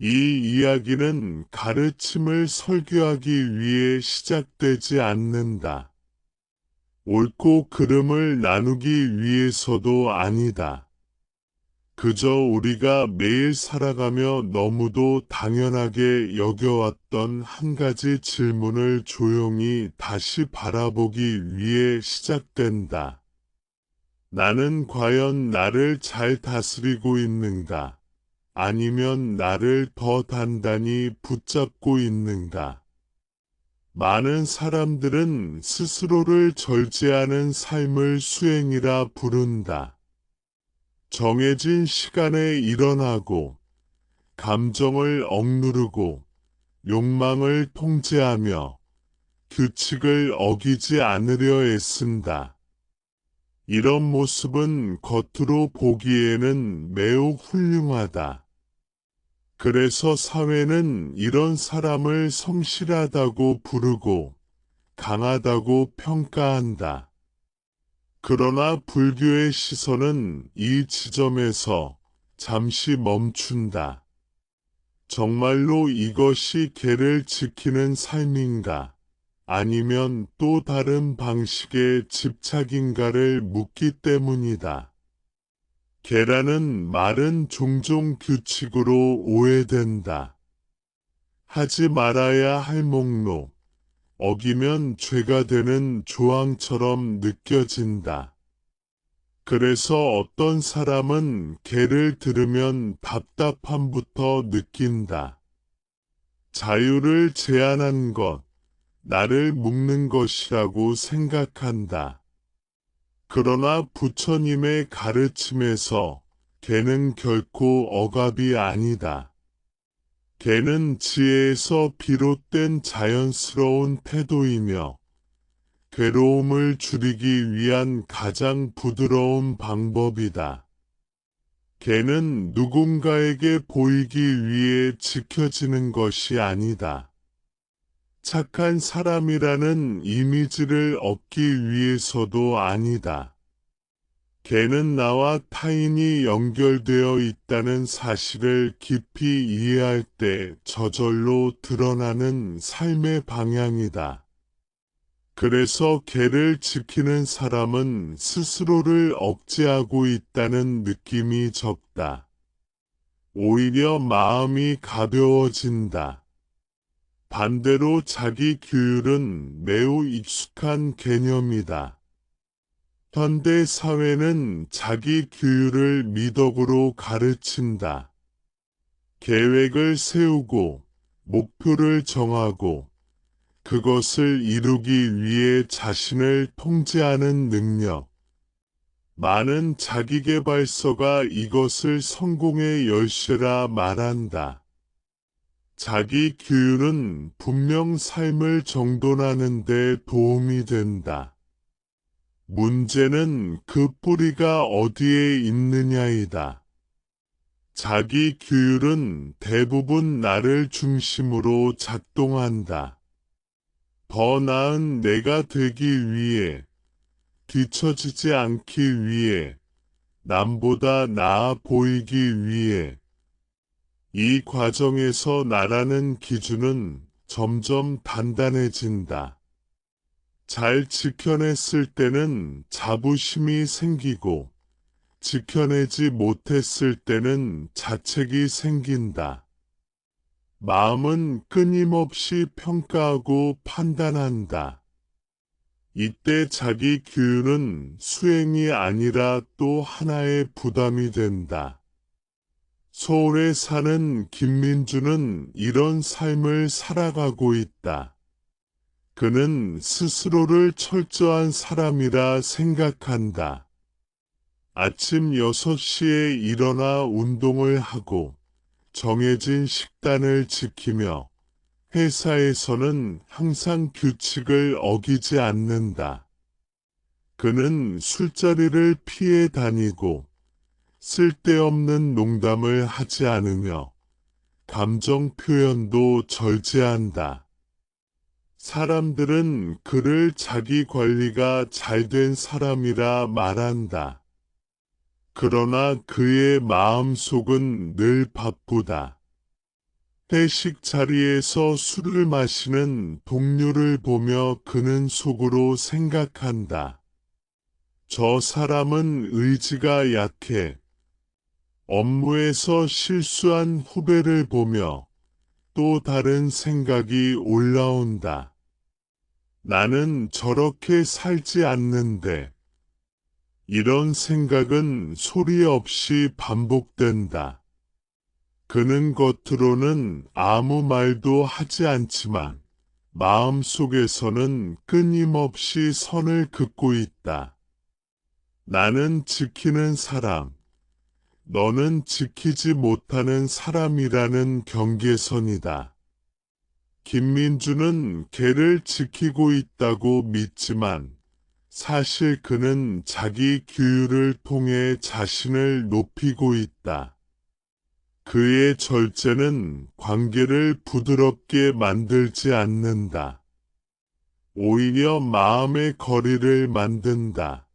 이 이야기는 가르침을 설교하기 위해 시작되지 않는다. 옳고 그름을 나누기 위해서도 아니다. 그저 우리가 매일 살아가며 너무도 당연하게 여겨왔던 한 가지 질문을 조용히 다시 바라보기 위해 시작된다. 나는 과연 나를 잘 다스리고 있는가? 아니면 나를 더 단단히 붙잡고 있는가? 많은 사람들은 스스로를 절제하는 삶을 수행이라 부른다. 정해진 시간에 일어나고, 감정을 억누르고, 욕망을 통제하며, 규칙을 어기지 않으려 애쓴다. 이런 모습은 겉으로 보기에는 매우 훌륭하다. 그래서 사회는 이런 사람을 성실하다고 부르고 강하다고 평가한다. 그러나 불교의 시선은 이 지점에서 잠시 멈춘다. 정말로 이것이 개를 지키는 삶인가? 아니면 또 다른 방식의 집착인가를 묻기 때문이다. 개라는 말은 종종 규칙으로 오해된다. 하지 말아야 할 목록, 어기면 죄가 되는 조항처럼 느껴진다. 그래서 어떤 사람은 개를 들으면 답답함부터 느낀다. 자유를 제한한 것, 나를 묶는 것이라고 생각한다. 그러나 부처님의 가르침에서 개는 결코 억압이 아니다. 개는 지혜에서 비롯된 자연스러운 태도이며 괴로움을 줄이기 위한 가장 부드러운 방법이다. 개는 누군가에게 보이기 위해 지켜지는 것이 아니다. 착한 사람이라는 이미지를 얻기 위해서도 아니다. 개는 나와 타인이 연결되어 있다는 사실을 깊이 이해할 때 저절로 드러나는 삶의 방향이다. 그래서 개를 지키는 사람은 스스로를 억제하고 있다는 느낌이 적다. 오히려 마음이 가벼워진다. 반대로 자기 규율은 매우 익숙한 개념이다. 현대 사회는 자기 규율을 미덕으로 가르친다. 계획을 세우고 목표를 정하고 그것을 이루기 위해 자신을 통제하는 능력. 많은 자기계발서가 이것을 성공의 열쇠라 말한다. 자기 규율은 분명 삶을 정돈하는 데 도움이 된다. 문제는 그 뿌리가 어디에 있느냐이다. 자기 규율은 대부분 나를 중심으로 작동한다. 더 나은 내가 되기 위해, 뒤처지지 않기 위해, 남보다 나아 보이기 위해, 이 과정에서 나라는 기준은 점점 단단해진다. 잘 지켜냈을 때는 자부심이 생기고, 지켜내지 못했을 때는 자책이 생긴다. 마음은 끊임없이 평가하고 판단한다. 이때 자기 규율은 수행이 아니라 또 하나의 부담이 된다. 서울에 사는 김민주는 이런 삶을 살아가고 있다. 그는 스스로를 철저한 사람이라 생각한다. 아침 6시에 일어나 운동을 하고 정해진 식단을 지키며 회사에서는 항상 규칙을 어기지 않는다. 그는 술자리를 피해 다니고 쓸데없는 농담을 하지 않으며 감정 표현도 절제한다. 사람들은 그를 자기 관리가 잘 된 사람이라 말한다. 그러나 그의 마음속은 늘 바쁘다. 회식 자리에서 술을 마시는 동료를 보며 그는 속으로 생각한다. 저 사람은 의지가 약해. 업무에서 실수한 후배를 보며 또 다른 생각이 올라온다. 나는 저렇게 살지 않는데. 이런 생각은 소리 없이 반복된다. 그는 겉으로는 아무 말도 하지 않지만 마음속에서는 끊임없이 선을 긋고 있다. 나는 지키는 사람, 너는 지키지 못하는 사람이라는 경계선이다. 김민주는 걔를 지키고 있다고 믿지만 사실 그는 자기 규율을 통해 자신을 높이고 있다. 그의 절제는 관계를 부드럽게 만들지 않는다. 오히려 마음의 거리를 만든다.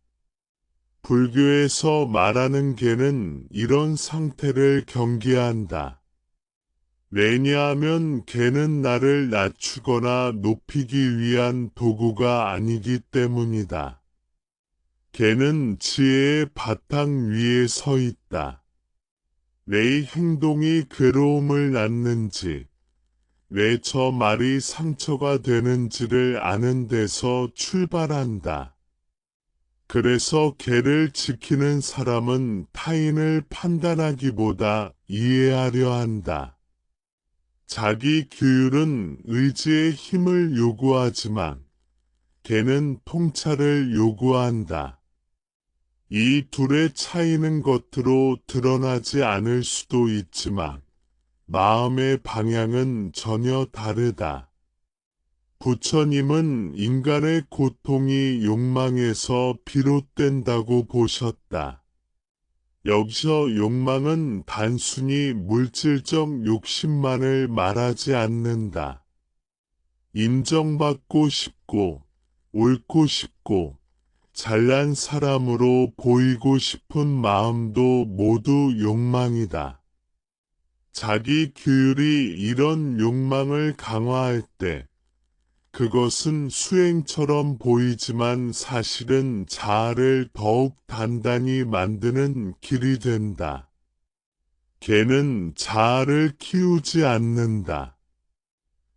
불교에서 말하는 개는 이런 상태를 경계한다. 왜냐하면 개는 나를 낮추거나 높이기 위한 도구가 아니기 때문이다. 개는 지혜의 바탕 위에 서 있다. 왜 행동이 괴로움을 낳는지, 왜 저 말이 상처가 되는지를 아는 데서 출발한다. 그래서 개를 지키는 사람은 타인을 판단하기보다 이해하려 한다. 자기 규율은 의지의 힘을 요구하지만 개는 통찰을 요구한다. 이 둘의 차이는 겉으로 드러나지 않을 수도 있지만 마음의 방향은 전혀 다르다. 부처님은 인간의 고통이 욕망에서 비롯된다고 보셨다. 여기서 욕망은 단순히 물질적 욕심만을 말하지 않는다. 인정받고 싶고, 옳고 싶고, 잘난 사람으로 보이고 싶은 마음도 모두 욕망이다. 자기 규율이 이런 욕망을 강화할 때, 그것은 수행처럼 보이지만 사실은 자아를 더욱 단단히 만드는 길이 된다. 개는 자아를 키우지 않는다.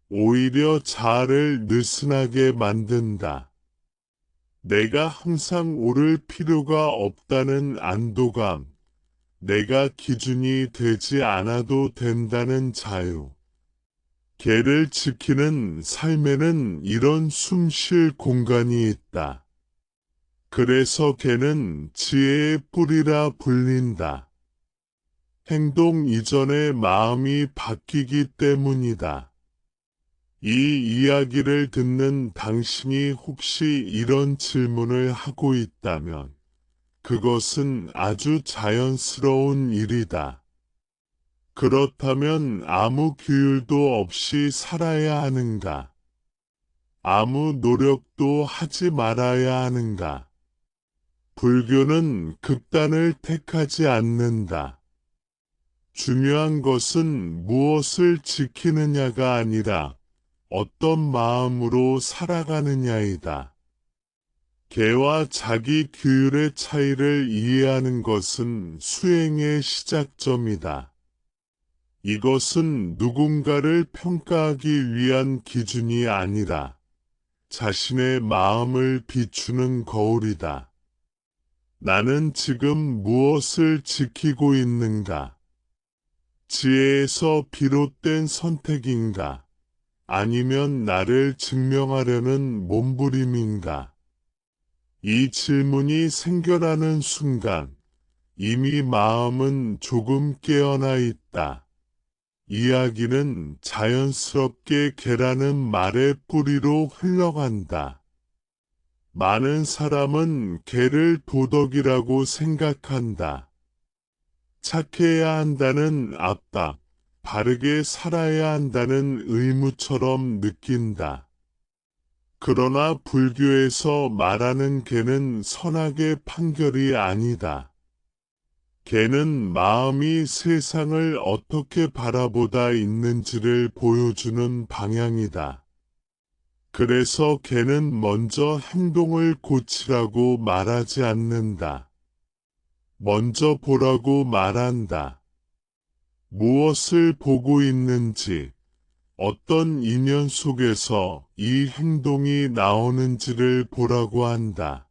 오히려 자아를 느슨하게 만든다. 내가 항상 옳을 필요가 없다는 안도감, 내가 기준이 되지 않아도 된다는 자유. 개를 지키는 삶에는 이런 숨 쉴 공간이 있다. 그래서 개는 지혜의 뿌리라 불린다. 행동 이전에 마음이 바뀌기 때문이다. 이 이야기를 듣는 당신이 혹시 이런 질문을 하고 있다면 그것은 아주 자연스러운 일이다. 그렇다면 아무 규율도 없이 살아야 하는가? 아무 노력도 하지 말아야 하는가? 불교는 극단을 택하지 않는다. 중요한 것은 무엇을 지키느냐가 아니라 어떤 마음으로 살아가느냐이다. 개와 자기 규율의 차이를 이해하는 것은 수행의 시작점이다. 이것은 누군가를 평가하기 위한 기준이 아니라 자신의 마음을 비추는 거울이다. 나는 지금 무엇을 지키고 있는가? 지혜에서 비롯된 선택인가? 아니면 나를 증명하려는 몸부림인가? 이 질문이 생겨나는 순간 이미 마음은 조금 깨어나 있다. 이야기는 자연스럽게 개라는 말의 뿌리로 흘러간다. 많은 사람은 개를 도덕이라고 생각한다. 착해야 한다는 압박, 바르게 살아야 한다는 의무처럼 느낀다. 그러나 불교에서 말하는 개는 선악의 판결이 아니다. 개는 마음이 세상을 어떻게 바라보다 있는지를 보여주는 방향이다. 그래서 개는 먼저 행동을 고치라고 말하지 않는다. 먼저 보라고 말한다. 무엇을 보고 있는지, 어떤 인연 속에서 이 행동이 나오는지를 보라고 한다.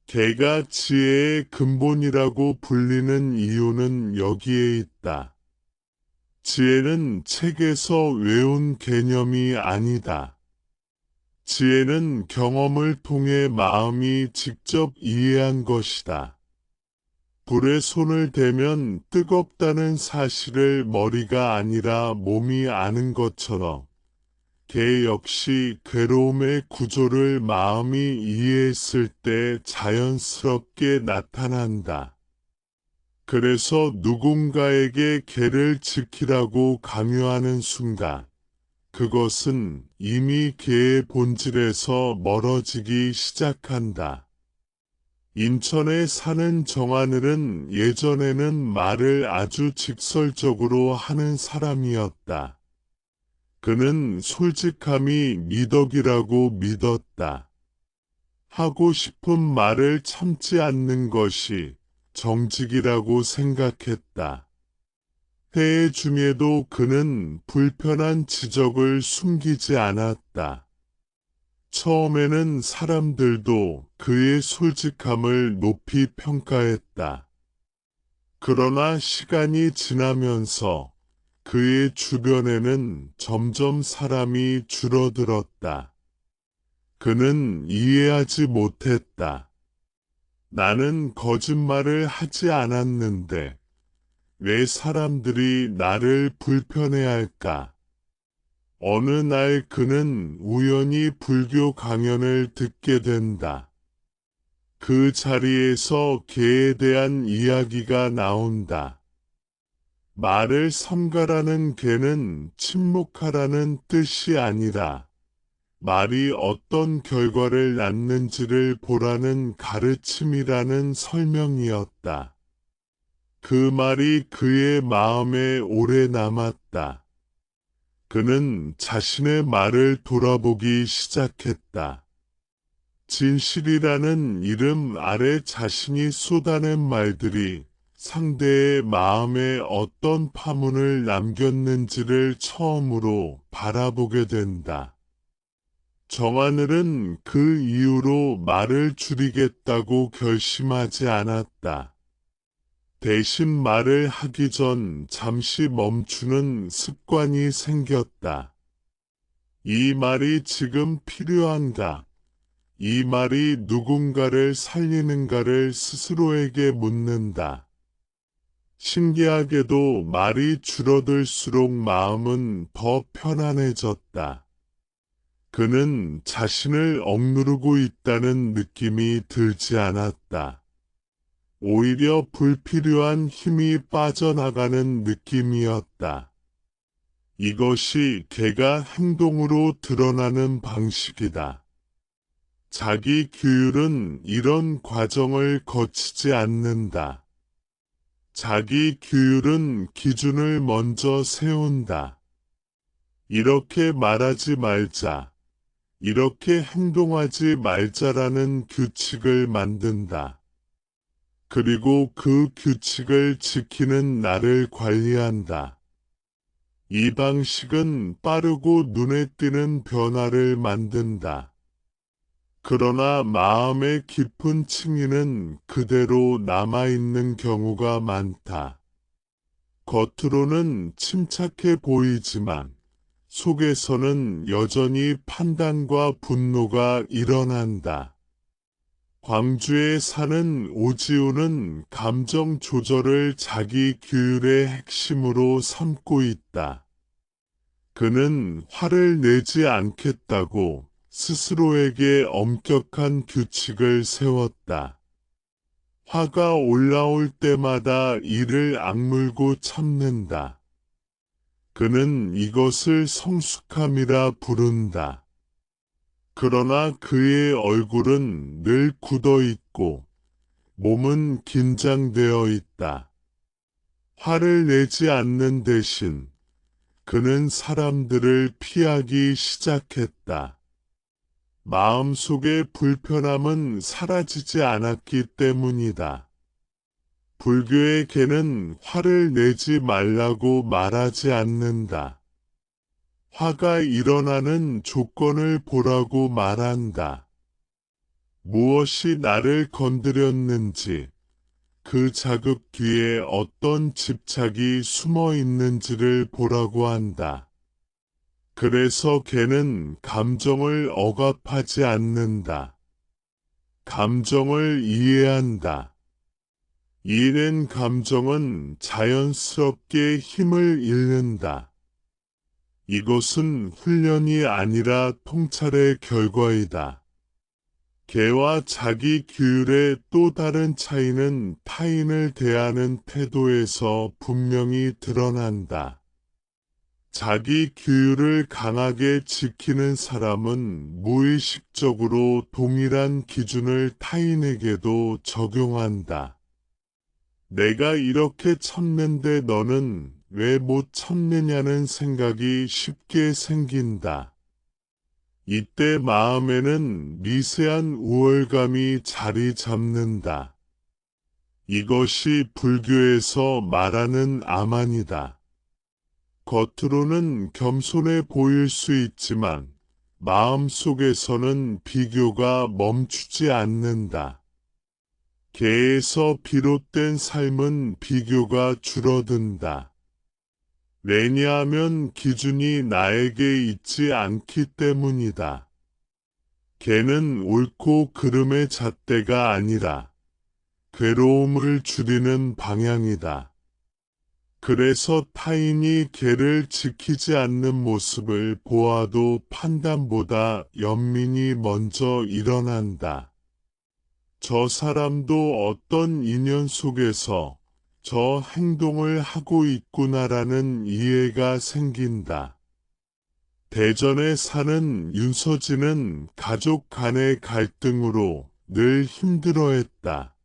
개가 지혜의 근본이라고 불리는 이유는 여기에 있다. 지혜는 책에서 외운 개념이 아니다. 지혜는 경험을 통해 마음이 직접 이해한 것이다. 불에 손을 대면 뜨겁다는 사실을 머리가 아니라 몸이 아는 것처럼 개 역시 괴로움의 구조를 마음이 이해했을 때 자연스럽게 나타난다. 그래서 누군가에게 개를 지키라고 강요하는 순간 그것은 이미 개의 본질에서 멀어지기 시작한다. 인천에 사는 정하늘은 예전에는 말을 아주 직설적으로 하는 사람이었다. 그는 솔직함이 미덕이라고 믿었다. 하고 싶은 말을 참지 않는 것이 정직이라고 생각했다. 회의 중에도 그는 불편한 지적을 숨기지 않았다. 처음에는 사람들도 그의 솔직함을 높이 평가했다. 그러나 시간이 지나면서 그의 주변에는 점점 사람이 줄어들었다. 그는 이해하지 못했다. 나는 거짓말을 하지 않았는데 왜 사람들이 나를 불편해할까? 어느 날 그는 우연히 불교 강연을 듣게 된다. 그 자리에서 개에 대한 이야기가 나온다. 말을 삼가라는 개는 침묵하라는 뜻이 아니라 말이 어떤 결과를 낳는지를 보라는 가르침이라는 설명이었다. 그 말이 그의 마음에 오래 남았다. 그는 자신의 말을 돌아보기 시작했다. 진실이라는 이름 아래 자신이 쏟아낸 말들이 상대의 마음에 어떤 파문을 남겼는지를 처음으로 바라보게 된다. 정하늘은 그 이후로 말을 줄이겠다고 결심하지 않았다. 대신 말을 하기 전 잠시 멈추는 습관이 생겼다. 이 말이 지금 필요한가? 이 말이 누군가를 살리는가를 스스로에게 묻는다. 신기하게도 말이 줄어들수록 마음은 더 편안해졌다. 그는 자신을 억누르고 있다는 느낌이 들지 않았다. 오히려 불필요한 힘이 빠져나가는 느낌이었다. 이것이 개가 행동으로 드러나는 방식이다. 자기 규율은 이런 과정을 거치지 않는다. 자기 규율은 기준을 먼저 세운다. 이렇게 말하지 말자. 이렇게 행동하지 말자라는 규칙을 만든다. 그리고 그 규칙을 지키는 나를 관리한다. 이 방식은 빠르고 눈에 띄는 변화를 만든다. 그러나 마음의 깊은 층위는 그대로 남아있는 경우가 많다. 겉으로는 침착해 보이지만 속에서는 여전히 판단과 분노가 일어난다. 광주에 사는 오지우는 감정 조절을 자기 규율의 핵심으로 삼고 있다. 그는 화를 내지 않겠다고 스스로에게 엄격한 규칙을 세웠다. 화가 올라올 때마다 이를 악물고 참는다. 그는 이것을 성숙함이라 부른다. 그러나 그의 얼굴은 늘 굳어 있고 몸은 긴장되어 있다. 화를 내지 않는 대신 그는 사람들을 피하기 시작했다. 마음속의 불편함은 사라지지 않았기 때문이다. 불교의 개는 화를 내지 말라고 말하지 않는다. 화가 일어나는 조건을 보라고 말한다. 무엇이 나를 건드렸는지, 그 자극 뒤에 어떤 집착이 숨어 있는지를 보라고 한다. 그래서 개는 감정을 억압하지 않는다. 감정을 이해한다. 이해된 감정은 자연스럽게 힘을 잃는다. 이것은 훈련이 아니라 통찰의 결과이다. 개와 자기 규율의 또 다른 차이는 타인을 대하는 태도에서 분명히 드러난다. 자기 규율을 강하게 지키는 사람은 무의식적으로 동일한 기준을 타인에게도 적용한다. 내가 이렇게 참는데 너는 왜 못 참느냐는 생각이 쉽게 생긴다. 이때 마음에는 미세한 우월감이 자리 잡는다. 이것이 불교에서 말하는 아만이다. 겉으로는 겸손해 보일 수 있지만 마음속에서는 비교가 멈추지 않는다. 개에서 비롯된 삶은 비교가 줄어든다. 왜냐하면 기준이 나에게 있지 않기 때문이다. 개는 옳고 그름의 잣대가 아니라 괴로움을 줄이는 방향이다. 그래서 타인이 개를 지키지 않는 모습을 보아도 판단보다 연민이 먼저 일어난다. 저 사람도 어떤 인연 속에서 저 행동을 하고 있구나라는 이해가 생긴다. 대전에 사는 윤서진은 가족 간의 갈등으로 늘 힘들어했다.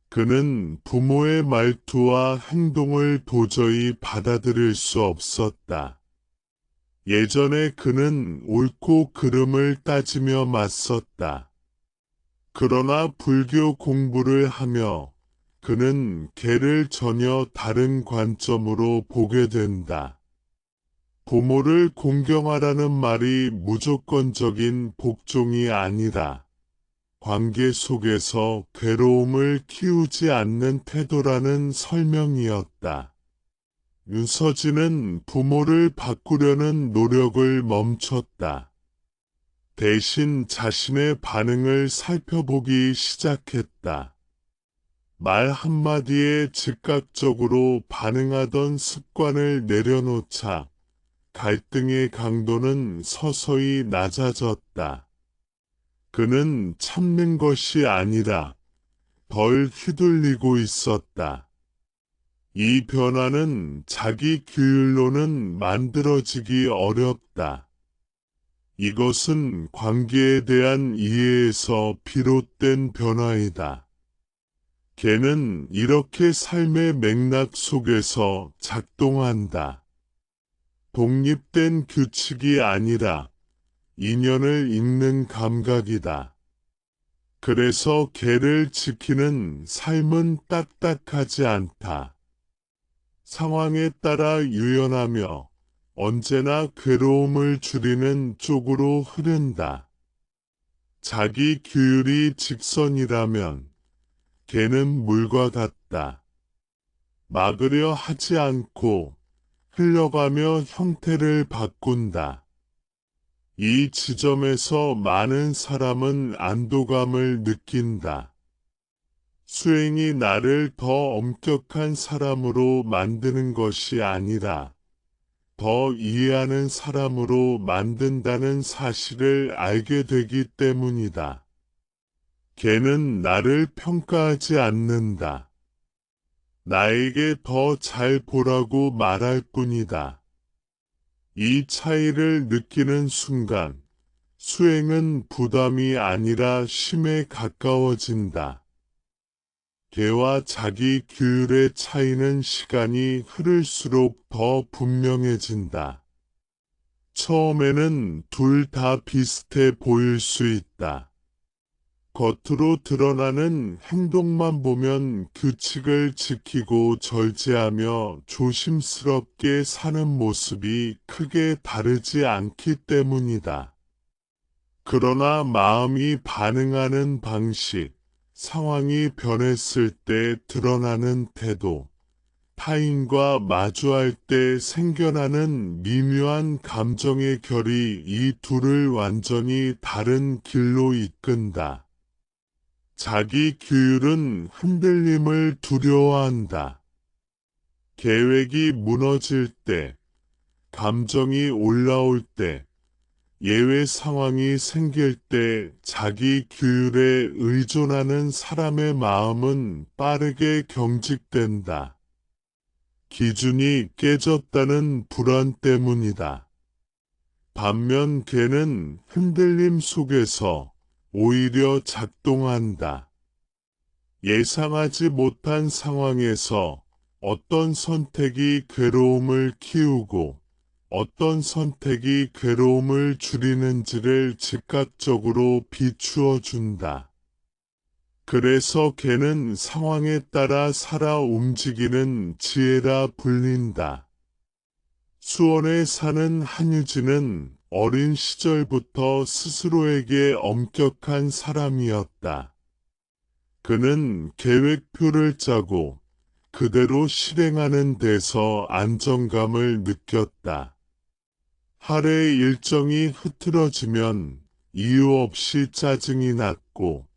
그는 부모의 말투와 행동을 도저히 받아들일 수 없었다. 예전에 그는 옳고 그름을 따지며 맞섰다. 그러나 불교 공부를 하며 그는 개를 전혀 다른 관점으로 보게 된다. 부모를 공경하라는 말이 무조건적인 복종이 아니라 관계 속에서 괴로움을 키우지 않는 태도라는 설명이었다. 윤서진은 부모를 바꾸려는 노력을 멈췄다. 대신 자신의 반응을 살펴보기 시작했다. 말 한마디에 즉각적으로 반응하던 습관을 내려놓자 갈등의 강도는 서서히 낮아졌다. 그는 참는 것이 아니라 덜 휘둘리고 있었다. 이 변화는 자기 규율로는 만들어지기 어렵다. 이것은 관계에 대한 이해에서 비롯된 변화이다. 개는 이렇게 삶의 맥락 속에서 작동한다. 독립된 규칙이 아니라 인연을 읽는 감각이다. 그래서 개를 지키는 삶은 딱딱하지 않다. 상황에 따라 유연하며 언제나 괴로움을 줄이는 쪽으로 흐른다. 자기 규율이 직선이라면 개는 물과 같다. 막으려 하지 않고 흘러가며 형태를 바꾼다. 이 지점에서 많은 사람은 안도감을 느낀다. 수행이 나를 더 엄격한 사람으로 만드는 것이 아니라 더 이해하는 사람으로 만든다는 사실을 알게 되기 때문이다. 개는 나를 평가하지 않는다. 나에게 더 잘 보라고 말할 뿐이다. 이 차이를 느끼는 순간 수행은 부담이 아니라 쉼에 가까워진다. 걔와 자기 규율의 차이는 시간이 흐를수록 더 분명해진다. 처음에는 둘 다 비슷해 보일 수 있다. 겉으로 드러나는 행동만 보면 규칙을 지키고 절제하며 조심스럽게 사는 모습이 크게 다르지 않기 때문이다. 그러나 마음이 반응하는 방식, 상황이 변했을 때 드러나는 태도, 타인과 마주할 때 생겨나는 미묘한 감정의 결이 이 둘을 완전히 다른 길로 이끈다. 자기 규율은 흔들림을 두려워한다. 계획이 무너질 때, 감정이 올라올 때, 예외 상황이 생길 때 자기 규율에 의존하는 사람의 마음은 빠르게 경직된다. 기준이 깨졌다는 불안 때문이다. 반면 걔는 흔들림 속에서 오히려 작동한다. 예상하지 못한 상황에서 어떤 선택이 괴로움을 키우고 어떤 선택이 괴로움을 줄이는지를 즉각적으로 비추어 준다. 그래서 걔는 상황에 따라 살아 움직이는 지혜라 불린다. 수원에 사는 한유진은 어린 시절부터 스스로에게 엄격한 사람이었다. 그는 계획표를 짜고 그대로 실행하는 데서 안정감을 느꼈다. 하루의 일정이 흐트러지면 이유 없이 짜증이 났고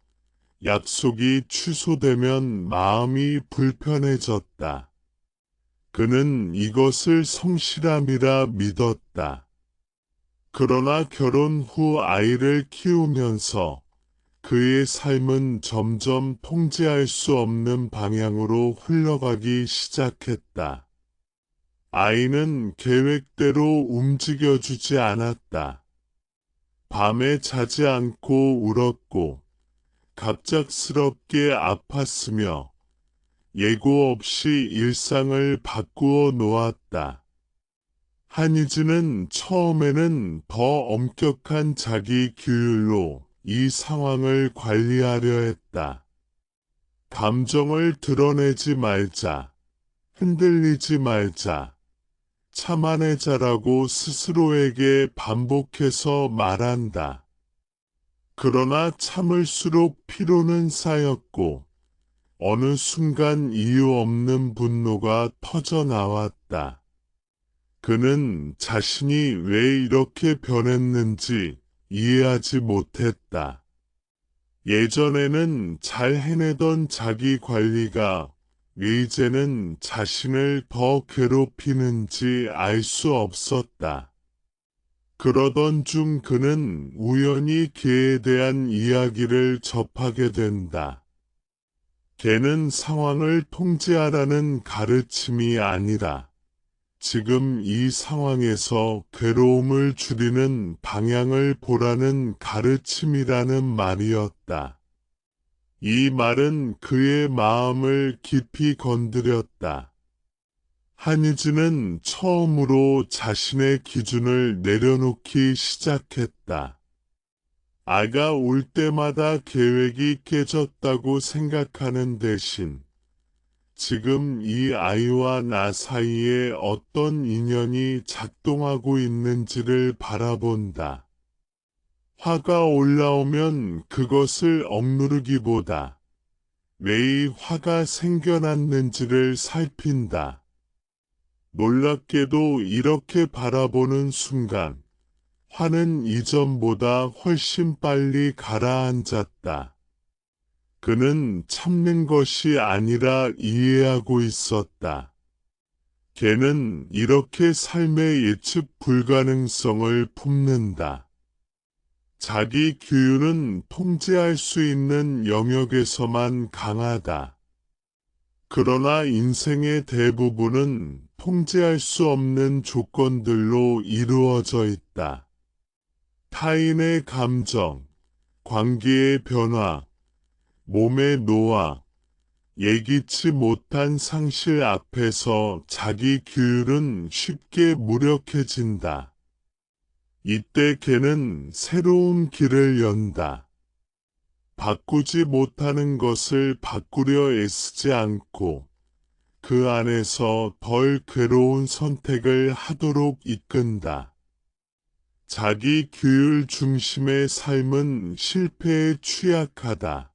약속이 취소되면 마음이 불편해졌다. 그는 이것을 성실함이라 믿었다. 그러나 결혼 후 아이를 키우면서 그의 삶은 점점 통제할 수 없는 방향으로 흘러가기 시작했다. 아이는 계획대로 움직여주지 않았다. 밤에 자지 않고 울었고 갑작스럽게 아팠으며 예고 없이 일상을 바꾸어 놓았다. 한희진은 처음에는 더 엄격한 자기 규율로 이 상황을 관리하려 했다. 감정을 드러내지 말자, 흔들리지 말자, 참아내자라고 스스로에게 반복해서 말한다. 그러나 참을수록 피로는 쌓였고 어느 순간 이유 없는 분노가 터져 나왔다. 그는 자신이 왜 이렇게 변했는지 이해하지 못했다. 예전에는 잘 해내던 자기 관리가 왜 이제는 자신을 더 괴롭히는지 알 수 없었다. 그러던 중 그는 우연히 개에 대한 이야기를 접하게 된다. 개는 상황을 통제하라는 가르침이 아니라 지금 이 상황에서 괴로움을 줄이는 방향을 보라는 가르침이라는 말이었다. 이 말은 그의 마음을 깊이 건드렸다. 한희진은 처음으로 자신의 기준을 내려놓기 시작했다. 아이가 올 때마다 계획이 깨졌다고 생각하는 대신 지금 이 아이와 나 사이에 어떤 인연이 작동하고 있는지를 바라본다. 화가 올라오면 그것을 억누르기보다 왜 이 화가 생겨났는지를 살핀다. 놀랍게도 이렇게 바라보는 순간 화는 이전보다 훨씬 빨리 가라앉았다. 그는 참는 것이 아니라 이해하고 있었다. 걔는 이렇게 삶의 예측 불가능성을 품는다. 자기 규율은 통제할 수 있는 영역에서만 강하다. 그러나 인생의 대부분은 통제할 수 없는 조건들로 이루어져 있다. 타인의 감정, 관계의 변화, 몸의 노화, 예기치 못한 상실 앞에서 자기 규율은 쉽게 무력해진다. 이때 개는 새로운 길을 연다. 바꾸지 못하는 것을 바꾸려 애쓰지 않고 그 안에서 덜 괴로운 선택을 하도록 이끈다. 자기 규율 중심의 삶은 실패에 취약하다.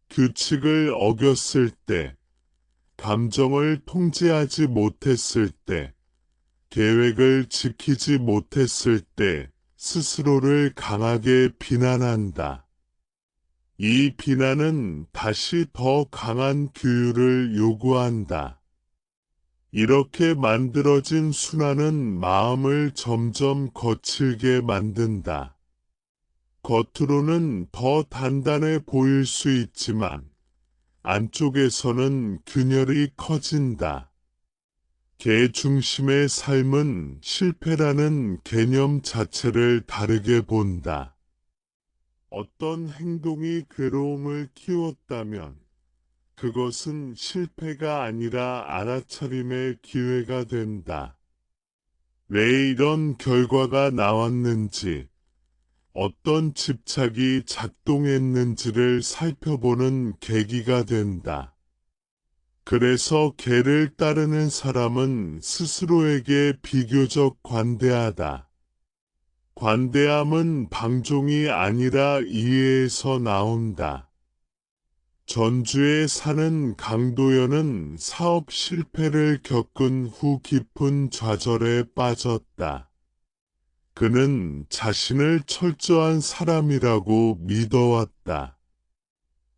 규칙을 어겼을 때, 감정을 통제하지 못했을 때, 계획을 지키지 못했을 때 스스로를 강하게 비난한다. 이 비난은 다시 더 강한 규율을 요구한다. 이렇게 만들어진 순환은 마음을 점점 거칠게 만든다. 겉으로는 더 단단해 보일 수 있지만 안쪽에서는 균열이 커진다. 개 중심의 삶은 실패라는 개념 자체를 다르게 본다. 어떤 행동이 괴로움을 키웠다면 그것은 실패가 아니라 알아차림의 기회가 된다. 왜 이런 결과가 나왔는지, 어떤 집착이 작동했는지를 살펴보는 계기가 된다. 그래서 개를 따르는 사람은 스스로에게 비교적 관대하다. 관대함은 방종이 아니라 이해에서 나온다. 전주에 사는 강도연은 사업 실패를 겪은 후 깊은 좌절에 빠졌다. 그는 자신을 철저한 사람이라고 믿어왔다.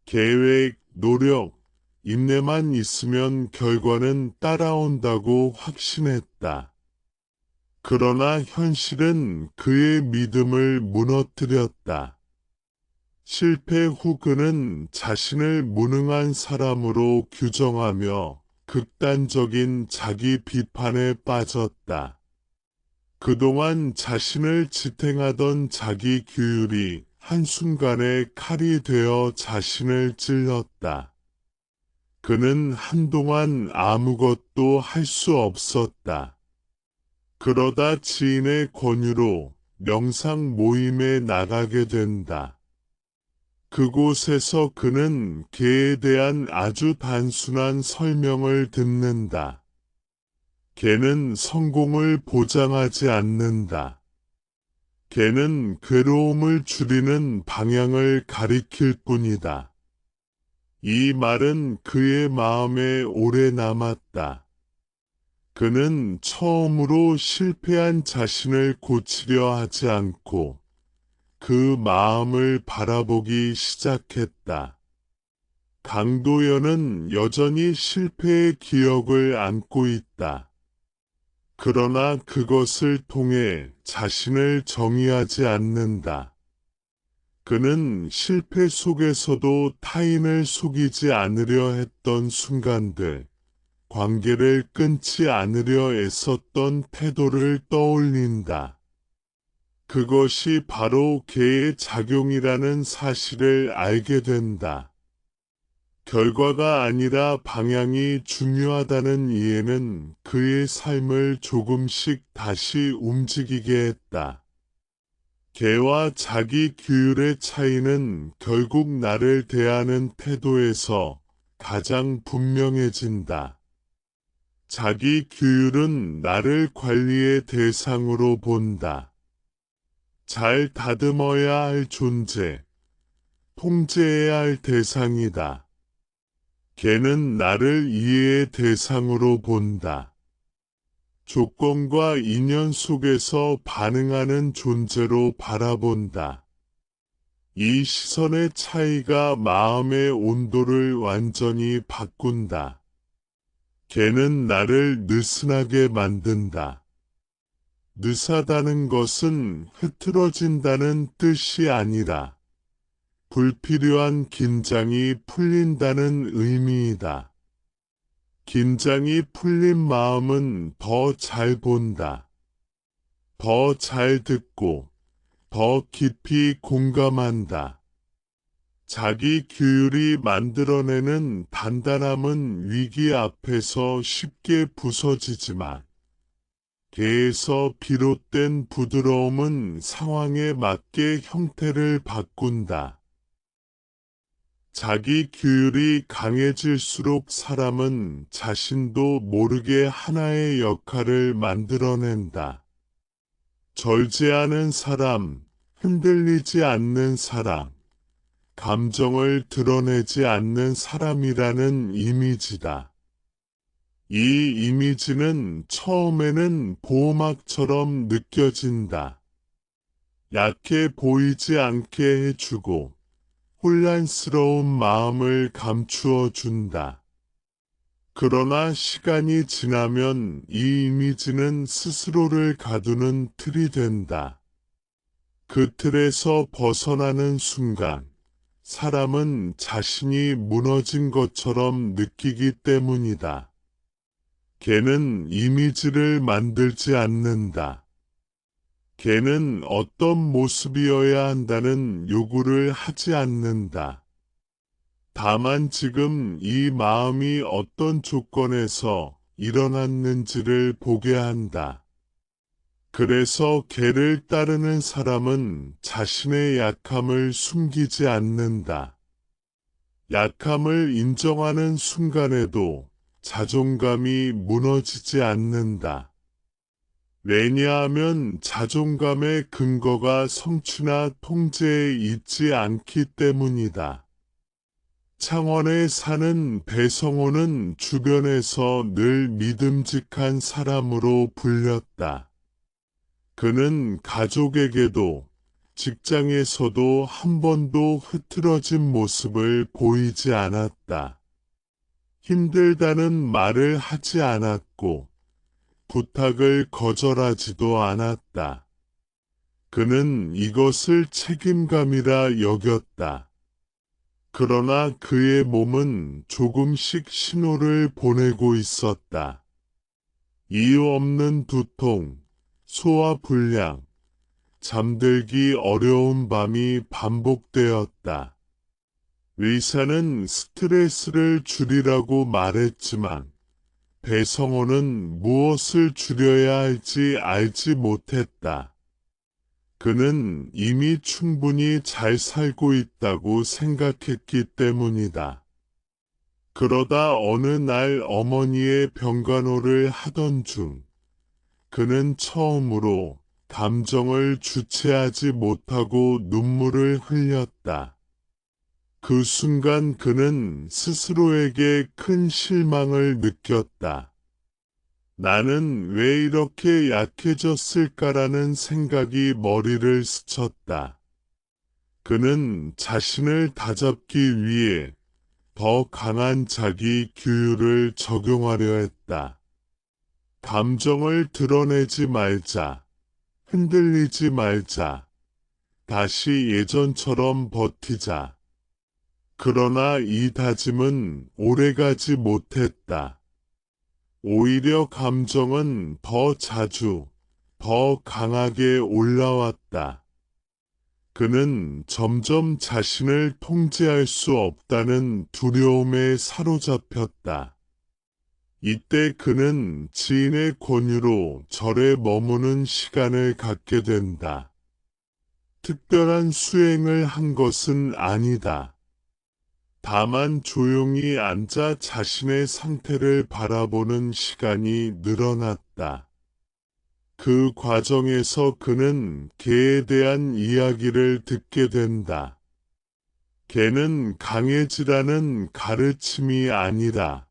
계획, 노력, 인내만 있으면 결과는 따라온다고 확신했다. 그러나 현실은 그의 믿음을 무너뜨렸다. 실패 후 그는 자신을 무능한 사람으로 규정하며 극단적인 자기 비판에 빠졌다. 그동안 자신을 지탱하던 자기 규율이 한순간에 칼이 되어 자신을 찔렀다. 그는 한동안 아무것도 할 수 없었다. 그러다 지인의 권유로 명상 모임에 나가게 된다. 그곳에서 그는 개에 대한 아주 단순한 설명을 듣는다. 개는 성공을 보장하지 않는다. 개는 괴로움을 줄이는 방향을 가리킬 뿐이다. 이 말은 그의 마음에 오래 남았다. 그는 처음으로 실패한 자신을 고치려 하지 않고 그 마음을 바라보기 시작했다. 강도연은 여전히 실패의 기억을 안고 있다. 그러나 그것을 통해 자신을 정의하지 않는다. 그는 실패 속에서도 타인을 속이지 않으려 했던 순간들, 관계를 끊지 않으려 애썼던 태도를 떠올린다. 그것이 바로 개의 작용이라는 사실을 알게 된다. 결과가 아니라 방향이 중요하다는 이해는 그의 삶을 조금씩 다시 움직이게 했다. 개와 자기 규율의 차이는 결국 나를 대하는 태도에서 가장 분명해진다. 자기 규율은 나를 관리의 대상으로 본다. 잘 다듬어야 할 존재, 통제해야 할 대상이다. 개는 나를 이해의 대상으로 본다. 조건과 인연 속에서 반응하는 존재로 바라본다. 이 시선의 차이가 마음의 온도를 완전히 바꾼다. 개는 나를 느슨하게 만든다. 느사다는 것은 흐트러진다는 뜻이 아니라 불필요한 긴장이 풀린다는 의미이다. 긴장이 풀린 마음은 더 잘 본다. 더 잘 듣고 더 깊이 공감한다. 자기 규율이 만들어내는 단단함은 위기 앞에서 쉽게 부서지지만 개에서 비롯된 부드러움은 상황에 맞게 형태를 바꾼다. 자기 규율이 강해질수록 사람은 자신도 모르게 하나의 역할을 만들어낸다. 절제하는 사람, 흔들리지 않는 사람, 감정을 드러내지 않는 사람이라는 이미지다. 이 이미지는 처음에는 보호막처럼 느껴진다. 약해 보이지 않게 해주고 혼란스러운 마음을 감추어 준다. 그러나 시간이 지나면 이 이미지는 스스로를 가두는 틀이 된다. 그 틀에서 벗어나는 순간 사람은 자신이 무너진 것처럼 느끼기 때문이다. 개는 이미지를 만들지 않는다. 개는 어떤 모습이어야 한다는 요구를 하지 않는다. 다만 지금 이 마음이 어떤 조건에서 일어났는지를 보게 한다. 그래서 개를 따르는 사람은 자신의 약함을 숨기지 않는다. 약함을 인정하는 순간에도 자존감이 무너지지 않는다. 왜냐하면 자존감의 근거가 성취나 통제에 있지 않기 때문이다. 창원에 사는 배성호는 주변에서 늘 믿음직한 사람으로 불렸다. 그는 가족에게도 직장에서도 한 번도 흐트러진 모습을 보이지 않았다. 힘들다는 말을 하지 않았고 부탁을 거절하지도 않았다. 그는 이것을 책임감이라 여겼다. 그러나 그의 몸은 조금씩 신호를 보내고 있었다. 이유 없는 두통, 소화불량, 잠들기 어려운 밤이 반복되었다. 의사는 스트레스를 줄이라고 말했지만 배성호는 무엇을 줄여야 할지 알지 못했다. 그는 이미 충분히 잘 살고 있다고 생각했기 때문이다. 그러다 어느 날 어머니의 병간호를 하던 중 그는 처음으로 감정을 주체하지 못하고 눈물을 흘렸다. 그 순간 그는 스스로에게 큰 실망을 느꼈다. 나는 왜 이렇게 약해졌을까라는 생각이 머리를 스쳤다. 그는 자신을 다잡기 위해 더 강한 자기 규율을 적용하려 했다. 감정을 드러내지 말자. 흔들리지 말자. 다시 예전처럼 버티자. 그러나 이 다짐은 오래가지 못했다. 오히려 감정은 더 자주, 더 강하게 올라왔다. 그는 점점 자신을 통제할 수 없다는 두려움에 사로잡혔다. 이때 그는 지인의 권유로 절에 머무는 시간을 갖게 된다. 특별한 수행을 한 것은 아니다. 다만 조용히 앉아 자신의 상태를 바라보는 시간이 늘어났다. 그 과정에서 그는 개에 대한 이야기를 듣게 된다. 개는 강해지라는 가르침이 아니라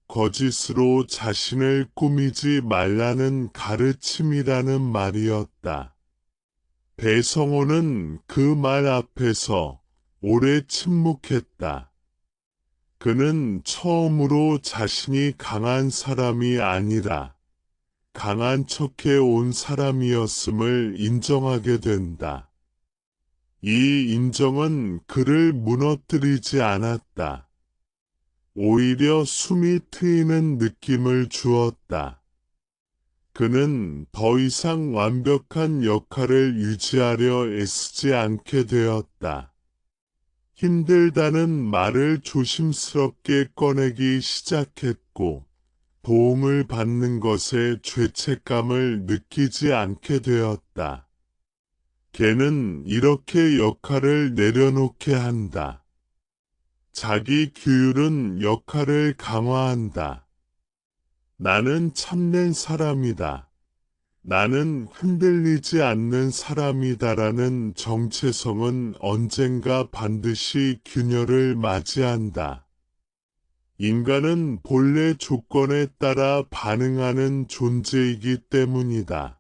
거짓으로 자신을 꾸미지 말라는 가르침이라는 말이었다. 배성호는 그 말 앞에서 오래 침묵했다. 그는 처음으로 자신이 강한 사람이 아니라 강한 척해 온 사람이었음을 인정하게 된다. 이 인정은 그를 무너뜨리지 않았다. 오히려 숨이 트이는 느낌을 주었다. 그는 더 이상 완벽한 역할을 유지하려 애쓰지 않게 되었다. 힘들다는 말을 조심스럽게 꺼내기 시작했고, 도움을 받는 것에 죄책감을 느끼지 않게 되었다. 걔는 이렇게 역할을 내려놓게 한다. 자기 규율은 역할을 강화한다. 나는 참된 사람이다. 나는 흔들리지 않는 사람이다라는 정체성은 언젠가 반드시 균열을 맞이한다. 인간은 본래 조건에 따라 반응하는 존재이기 때문이다.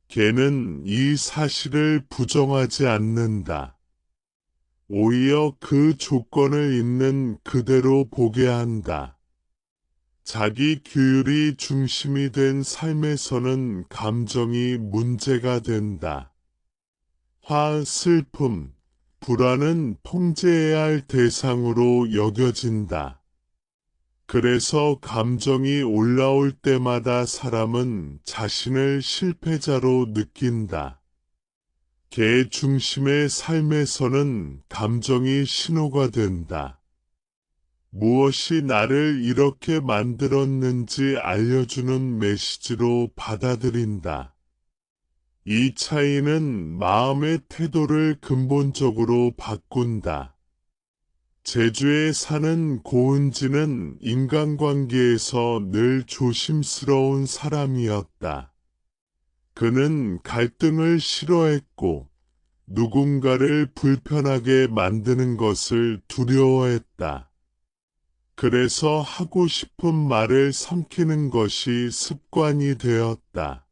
걔는 이 사실을 부정하지 않는다. 오히려 그 조건을 있는 그대로 보게 한다. 자기 규율이 중심이 된 삶에서는 감정이 문제가 된다. 슬픔, 불안은 통제해야 할 대상으로 여겨진다. 그래서 감정이 올라올 때마다 사람은 자신을 실패자로 느낀다. 개 중심의 삶에서는 감정이 신호가 된다. 무엇이 나를 이렇게 만들었는지 알려주는 메시지로 받아들인다. 이 차이는 마음의 태도를 근본적으로 바꾼다. 제주에 사는 고은지는 인간관계에서 늘 조심스러운 사람이었다. 그는 갈등을 싫어했고 누군가를 불편하게 만드는 것을 두려워했다. 그래서 하고 싶은 말을 삼키는 것이 습관이 되었다.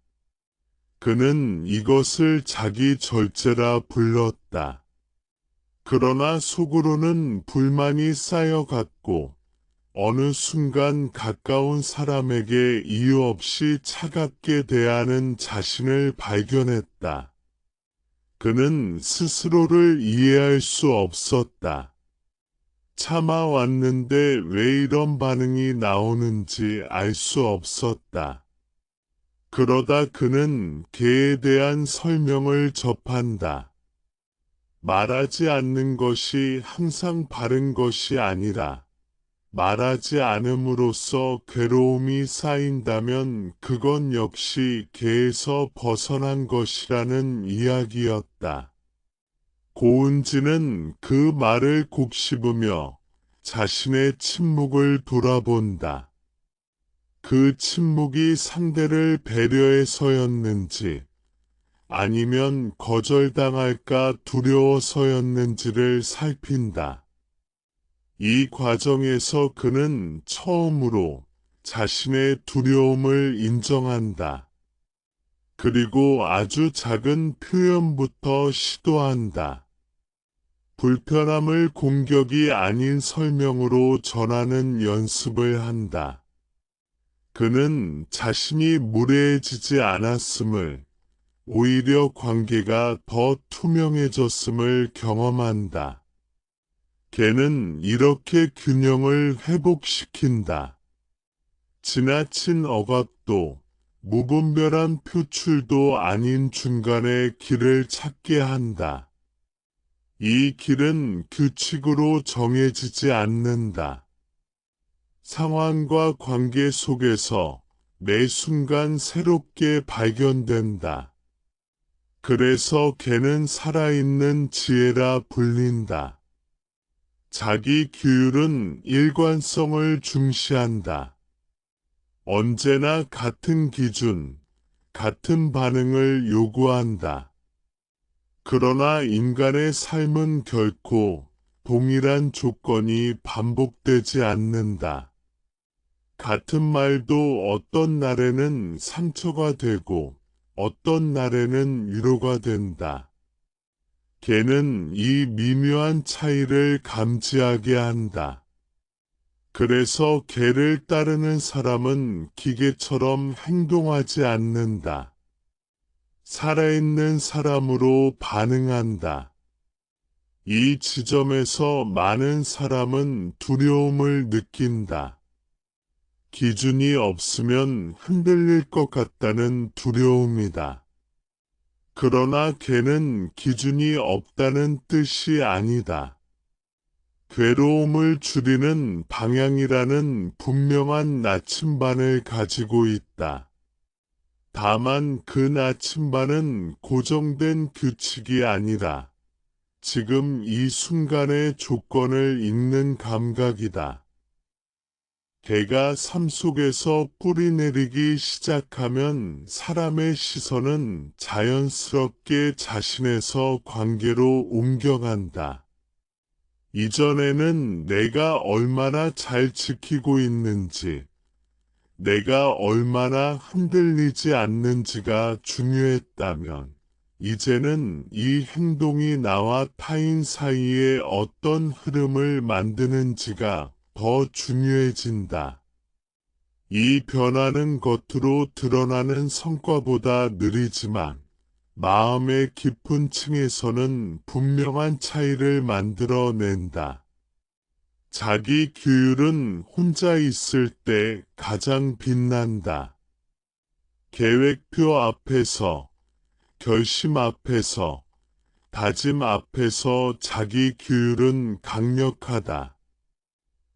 그는 이것을 자기 절제라 불렀다. 그러나 속으로는 불만이 쌓여갔고 어느 순간 가까운 사람에게 이유 없이 차갑게 대하는 자신을 발견했다. 그는 스스로를 이해할 수 없었다. 참아왔는데 왜 이런 반응이 나오는지 알 수 없었다. 그러다 그는 개에 대한 설명을 접한다. 말하지 않는 것이 항상 바른 것이 아니라 말하지 않음으로써 괴로움이 쌓인다면 그건 역시 개에서 벗어난 것이라는 이야기였다. 고은지는 그 말을 곱씹으며 자신의 침묵을 돌아본다. 그 침묵이 상대를 배려해서였는지 아니면 거절당할까 두려워서였는지를 살핀다. 이 과정에서 그는 처음으로 자신의 두려움을 인정한다. 그리고 아주 작은 표현부터 시도한다. 불편함을 공격이 아닌 설명으로 전하는 연습을 한다. 그는 자신이 무례해지지 않았음을, 오히려 관계가 더 투명해졌음을 경험한다. 걔는 이렇게 균형을 회복시킨다. 지나친 억압도, 무분별한 표출도 아닌 중간의 길을 찾게 한다. 이 길은 규칙으로 정해지지 않는다. 상황과 관계 속에서 매 순간 새롭게 발견된다. 그래서 걔는 살아있는 지혜라 불린다. 자기 규율은 일관성을 중시한다. 언제나 같은 기준, 같은 반응을 요구한다. 그러나 인간의 삶은 결코 동일한 조건이 반복되지 않는다. 같은 말도 어떤 날에는 상처가 되고 어떤 날에는 위로가 된다. 걔는 이 미묘한 차이를 감지하게 한다. 그래서 걔를 따르는 사람은 기계처럼 행동하지 않는다. 살아있는 사람으로 반응한다. 이 지점에서 많은 사람은 두려움을 느낀다. 기준이 없으면 흔들릴 것 같다는 두려움이다. 그러나 걔는 기준이 없다는 뜻이 아니다. 괴로움을 줄이는 방향이라는 분명한 나침반을 가지고 있다. 다만 그 나침반은 고정된 규칙이 아니라 지금 이 순간의 조건을 읽는 감각이다. 개가 삶 속에서 뿌리 내리기 시작하면 사람의 시선은 자연스럽게 자신에서 관계로 옮겨간다. 이전에는 내가 얼마나 잘 지키고 있는지, 내가 얼마나 흔들리지 않는지가 중요했다면, 이제는 이 행동이 나와 타인 사이에 어떤 흐름을 만드는지가 더 중요해진다. 이 변화는 겉으로 드러나는 성과보다 느리지만 마음의 깊은 층에서는 분명한 차이를 만들어낸다. 자기 규율은 혼자 있을 때 가장 빛난다. 계획표 앞에서, 결심 앞에서, 다짐 앞에서 자기 규율은 강력하다.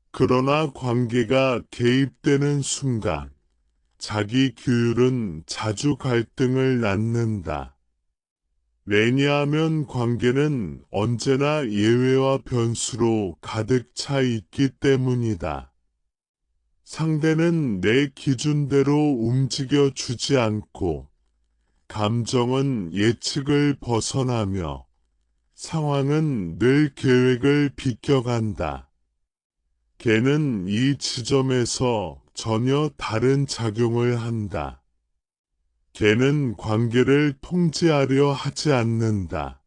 그러나 관계가 개입되는 순간, 자기 규율은 자주 갈등을 낳는다. 왜냐하면 관계는 언제나 예외와 변수로 가득 차 있기 때문이다. 상대는 내 기준대로 움직여 주지 않고, 감정은 예측을 벗어나며, 상황은 늘 계획을 비껴간다. 개는 이 지점에서 전혀 다른 작용을 한다. 개는 관계를 통제하려 하지 않는다.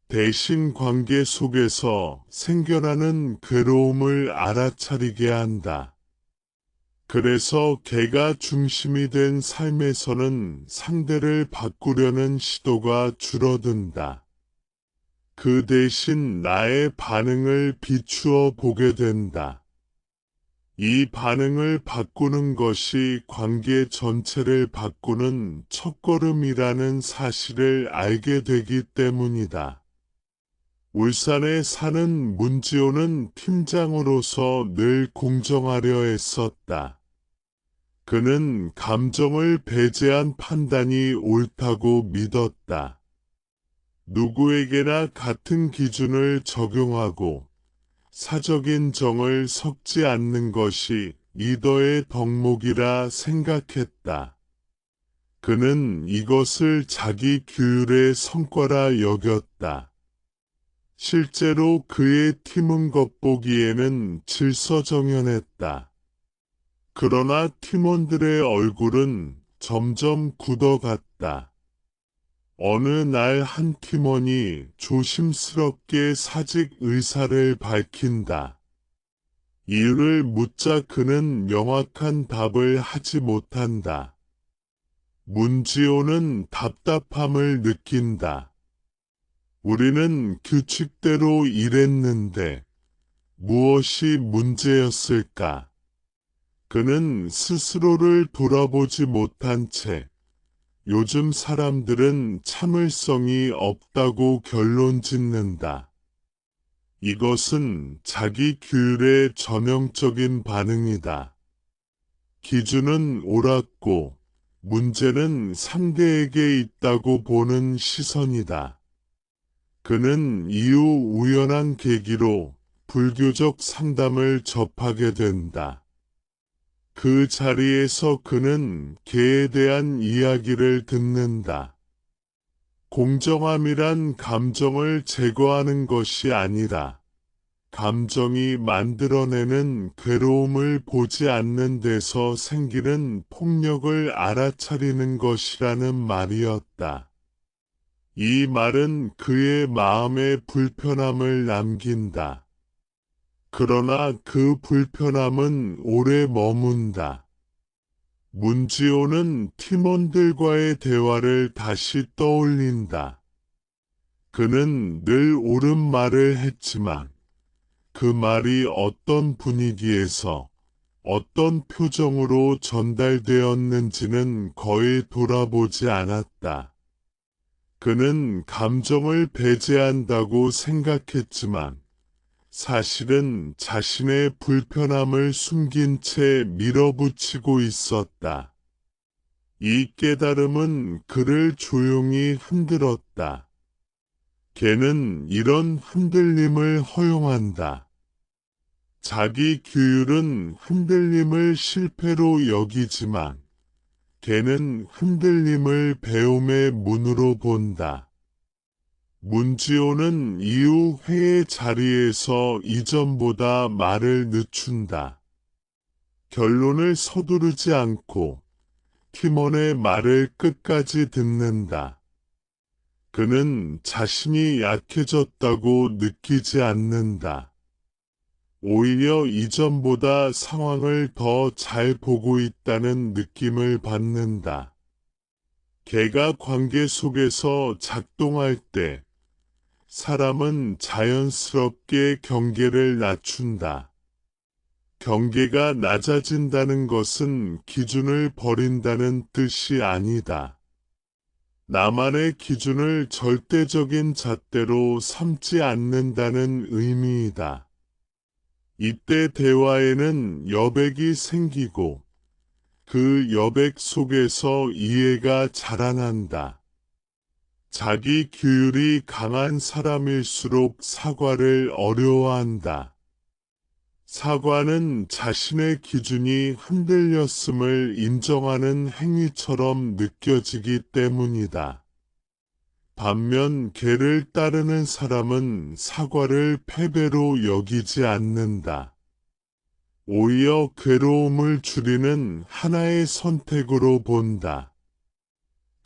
대신 관계 속에서 생겨나는 괴로움을 알아차리게 한다. 그래서 개가 중심이 된 삶에서는 상대를 바꾸려는 시도가 줄어든다. 그 대신 나의 반응을 비추어 보게 된다. 이 반응을 바꾸는 것이 관계 전체를 바꾸는 첫걸음이라는 사실을 알게 되기 때문이다. 울산에 사는 문지호는 팀장으로서 늘 공정하려 했었다. 그는 감정을 배제한 판단이 옳다고 믿었다. 누구에게나 같은 기준을 적용하고 사적인 정을 섞지 않는 것이 리더의 덕목이라 생각했다. 그는 이것을 자기 규율의 성과라 여겼다. 실제로 그의 팀은 겉보기에는 질서정연했다. 그러나 팀원들의 얼굴은 점점 굳어갔다. 어느 날 한 팀원이 조심스럽게 사직 의사를 밝힌다. 이유를 묻자 그는 명확한 답을 하지 못한다. 문지호는 답답함을 느낀다. 우리는 규칙대로 일했는데 무엇이 문제였을까? 그는 스스로를 돌아보지 못한 채 요즘 사람들은 참을성이 없다고 결론 짓는다. 이것은 자기 규율의 전형적인 반응이다. 기준은 옳았고 문제는 상대에게 있다고 보는 시선이다. 그는 이후 우연한 계기로 불교적 상담을 접하게 된다. 그 자리에서 그는 개에 대한 이야기를 듣는다. 공정함이란 감정을 제거하는 것이 아니라 감정이 만들어내는 괴로움을 보지 않는 데서 생기는 폭력을 알아차리는 것이라는 말이었다. 이 말은 그의 마음에 불편함을 남긴다. 그러나 그 불편함은 오래 머문다. 문지호는 팀원들과의 대화를 다시 떠올린다. 그는 늘 옳은 말을 했지만 그 말이 어떤 분위기에서 어떤 표정으로 전달되었는지는 거의 돌아보지 않았다. 그는 감정을 배제한다고 생각했지만 사실은 자신의 불편함을 숨긴 채 밀어붙이고 있었다. 이 깨달음은 그를 조용히 흔들었다. 걔는 이런 흔들림을 허용한다. 자기 규율은 흔들림을 실패로 여기지만 걔는 흔들림을 배움의 문으로 본다. 문지호는 이후 회의 자리에서 이전보다 말을 늦춘다. 결론을 서두르지 않고 팀원의 말을 끝까지 듣는다. 그는 자신이 약해졌다고 느끼지 않는다. 오히려 이전보다 상황을 더 잘 보고 있다는 느낌을 받는다. 걔가 관계 속에서 작동할 때 사람은 자연스럽게 경계를 낮춘다. 경계가 낮아진다는 것은 기준을 버린다는 뜻이 아니다. 나만의 기준을 절대적인 잣대로 삼지 않는다는 의미이다. 이때 대화에는 여백이 생기고 그 여백 속에서 이해가 자라난다. 자기 규율이 강한 사람일수록 사과를 어려워한다. 사과는 자신의 기준이 흔들렸음을 인정하는 행위처럼 느껴지기 때문이다. 반면 걔를 따르는 사람은 사과를 패배로 여기지 않는다. 오히려 괴로움을 줄이는 하나의 선택으로 본다.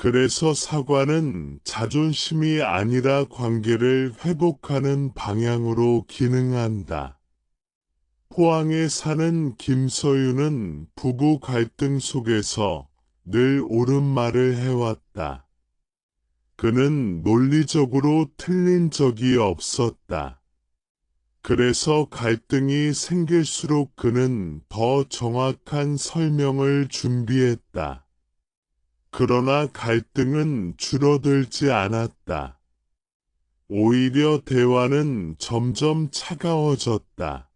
그래서 사과는 자존심이 아니라 관계를 회복하는 방향으로 기능한다. 포항에 사는 김서윤은 부부 갈등 속에서 늘 옳은 말을 해왔다. 그는 논리적으로 틀린 적이 없었다. 그래서 갈등이 생길수록 그는 더 정확한 설명을 준비했다. 그러나 갈등은 줄어들지 않았다. 오히려 대화는 점점 차가워졌다.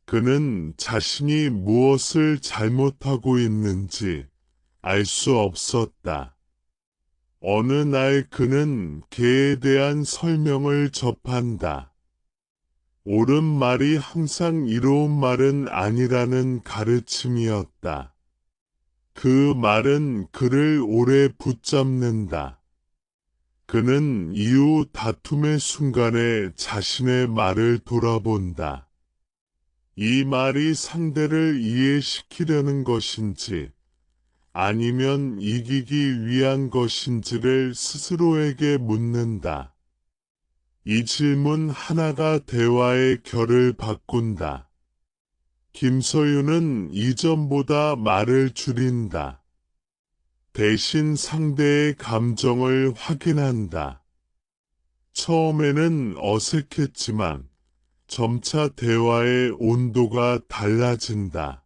그는 자신이 무엇을 잘못하고 있는지 알 수 없었다. 어느 날 그는 걔에 대한 설명을 접한다. 옳은 말이 항상 이로운 말은 아니라는 가르침이었다. 그 말은 그를 오래 붙잡는다. 그는 이후 다툼의 순간에 자신의 말을 돌아본다. 이 말이 상대를 이해시키려는 것인지 아니면 이기기 위한 것인지를 스스로에게 묻는다. 이 질문 하나가 대화의 결을 바꾼다. 김서윤은 이전보다 말을 줄인다. 대신 상대의 감정을 확인한다. 처음에는 어색했지만 점차 대화의 온도가 달라진다.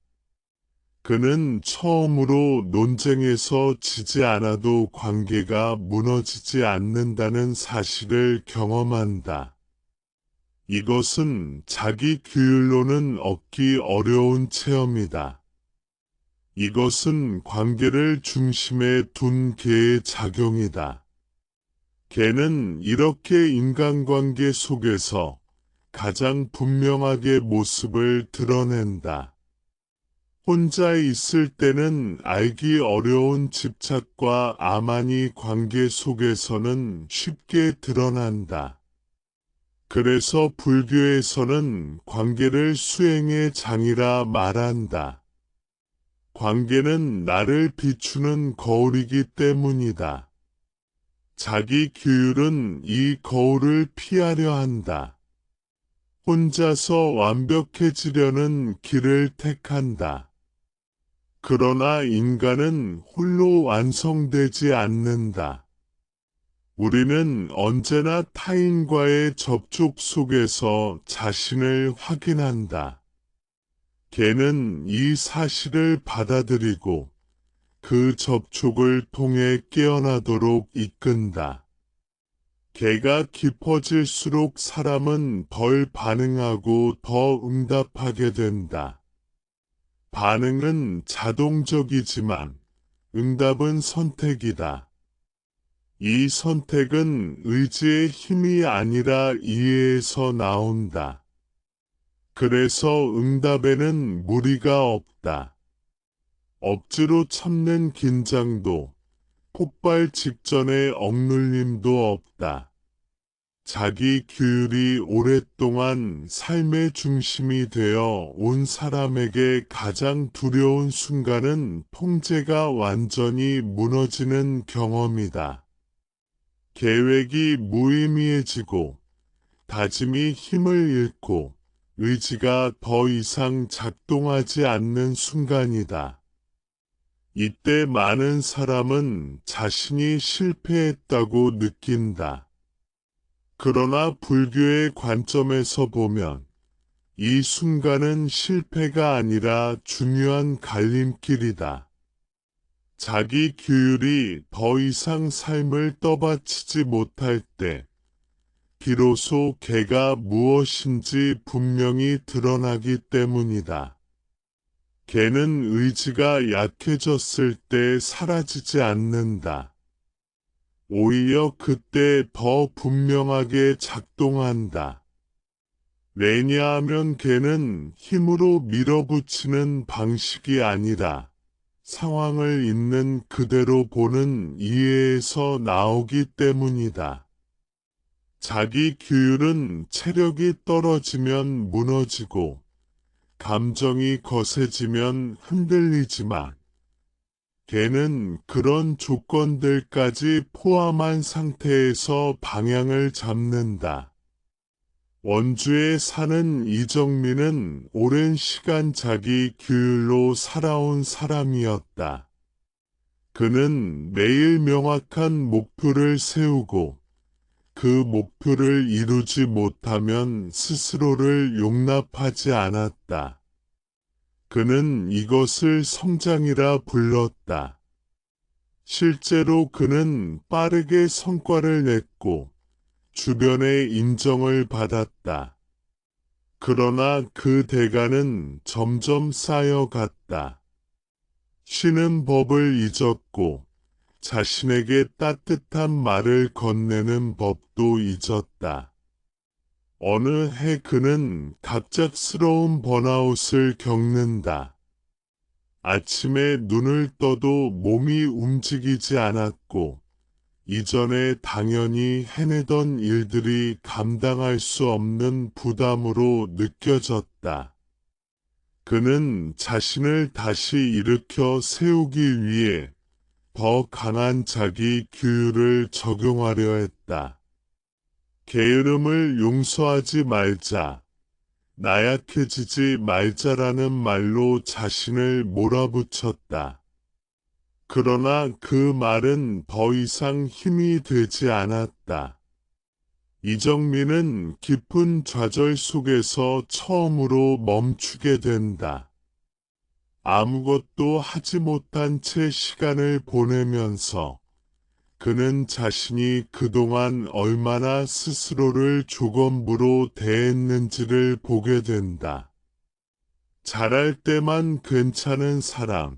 그는 처음으로 논쟁에서 지지 않아도 관계가 무너지지 않는다는 사실을 경험한다. 이것은 자기 규율로는 얻기 어려운 체험이다. 이것은 관계를 중심에 둔 개의 작용이다. 개는 이렇게 인간관계 속에서 가장 분명하게 모습을 드러낸다. 혼자 있을 때는 알기 어려운 집착과 암만이 관계 속에서는 쉽게 드러난다. 그래서 불교에서는 관계를 수행의 장이라 말한다. 관계는 나를 비추는 거울이기 때문이다. 자기 규율은 이 거울을 피하려 한다. 혼자서 완벽해지려는 길을 택한다. 그러나 인간은 홀로 완성되지 않는다. 우리는 언제나 타인과의 접촉 속에서 자신을 확인한다. 걔는 이 사실을 받아들이고 그 접촉을 통해 깨어나도록 이끈다. 개가 깊어질수록 사람은 덜 반응하고 더 응답하게 된다. 반응은 자동적이지만 응답은 선택이다. 이 선택은 의지의 힘이 아니라 이해에서 나온다. 그래서 응답에는 무리가 없다. 억지로 참는 긴장도, 폭발 직전의 억눌림도 없다. 자기 규율이 오랫동안 삶의 중심이 되어 온 사람에게 가장 두려운 순간은 통제가 완전히 무너지는 경험이다. 계획이 무의미해지고, 다짐이 힘을 잃고, 의지가 더 이상 작동하지 않는 순간이다. 이때 많은 사람은 자신이 실패했다고 느낀다. 그러나 불교의 관점에서 보면 이 순간은 실패가 아니라 중요한 갈림길이다. 자기 규율이 더 이상 삶을 떠받치지 못할 때 비로소 개가 무엇인지 분명히 드러나기 때문이다. 개는 의지가 약해졌을 때 사라지지 않는다. 오히려 그때 더 분명하게 작동한다. 왜냐하면 개는 힘으로 밀어붙이는 방식이 아니라 상황을 있는 그대로 보는 이해에서 나오기 때문이다. 자기 규율은 체력이 떨어지면 무너지고 감정이 거세지면 흔들리지만 개는 그런 조건들까지 포함한 상태에서 방향을 잡는다. 원주에 사는 이정민은 오랜 시간 자기 규율로 살아온 사람이었다. 그는 매일 명확한 목표를 세우고 그 목표를 이루지 못하면 스스로를 용납하지 않았다. 그는 이것을 성장이라 불렀다. 실제로 그는 빠르게 성과를 냈고 주변의 인정을 받았다. 그러나 그 대가는 점점 쌓여갔다. 쉬는 법을 잊었고 자신에게 따뜻한 말을 건네는 법도 잊었다. 어느 해 그는 갑작스러운 번아웃을 겪는다. 아침에 눈을 떠도 몸이 움직이지 않았고 이전에 당연히 해내던 일들이 감당할 수 없는 부담으로 느껴졌다. 그는 자신을 다시 일으켜 세우기 위해 더 강한 자기 규율을 적용하려 했다. 게으름을 용서하지 말자, 나약해지지 말자라는 말로 자신을 몰아붙였다. 그러나 그 말은 더 이상 힘이 되지 않았다. 이정민은 깊은 좌절 속에서 처음으로 멈추게 된다. 아무것도 하지 못한 채 시간을 보내면서 그는 자신이 그동안 얼마나 스스로를 조건부로 대했는지를 보게 된다. 잘할 때만 괜찮은 사람,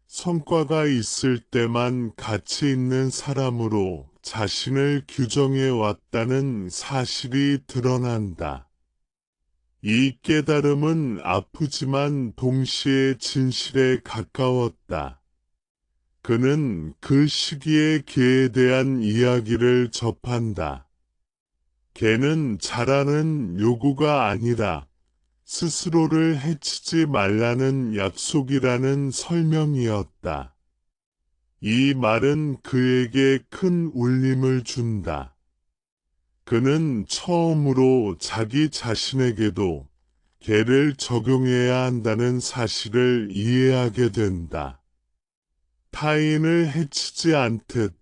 성과가 있을 때만 가치 있는 사람으로 자신을 규정해 왔다는 사실이 드러난다. 이 깨달음은 아프지만 동시에 진실에 가까웠다. 그는 그 시기에 개에 대한 이야기를 접한다. 개는 잘하는 요구가 아니라 스스로를 해치지 말라는 약속이라는 설명이었다. 이 말은 그에게 큰 울림을 준다. 그는 처음으로 자기 자신에게도 개를 적용해야 한다는 사실을 이해하게 된다. 타인을 해치지 않듯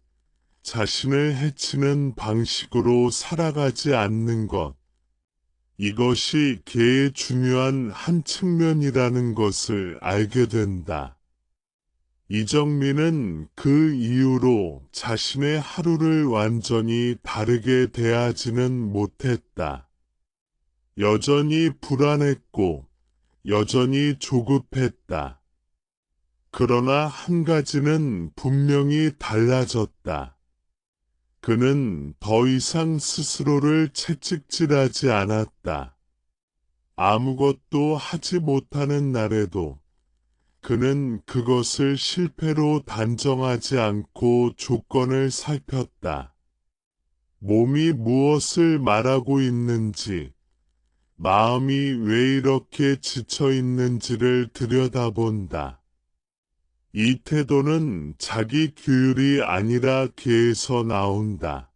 자신을 해치는 방식으로 살아가지 않는 것. 이것이 개의 중요한 한 측면이라는 것을 알게 된다. 이정민은 그 이후로 자신의 하루를 완전히 다르게 대하지는 못했다. 여전히 불안했고 여전히 조급했다. 그러나 한 가지는 분명히 달라졌다. 그는 더 이상 스스로를 채찍질하지 않았다. 아무것도 하지 못하는 날에도 그는 그것을 실패로 단정하지 않고 조건을 살폈다. 몸이 무엇을 말하고 있는지, 마음이 왜 이렇게 지쳐 있는지를 들여다본다. 이 태도는 자기 규율이 아니라 개에서 나온다.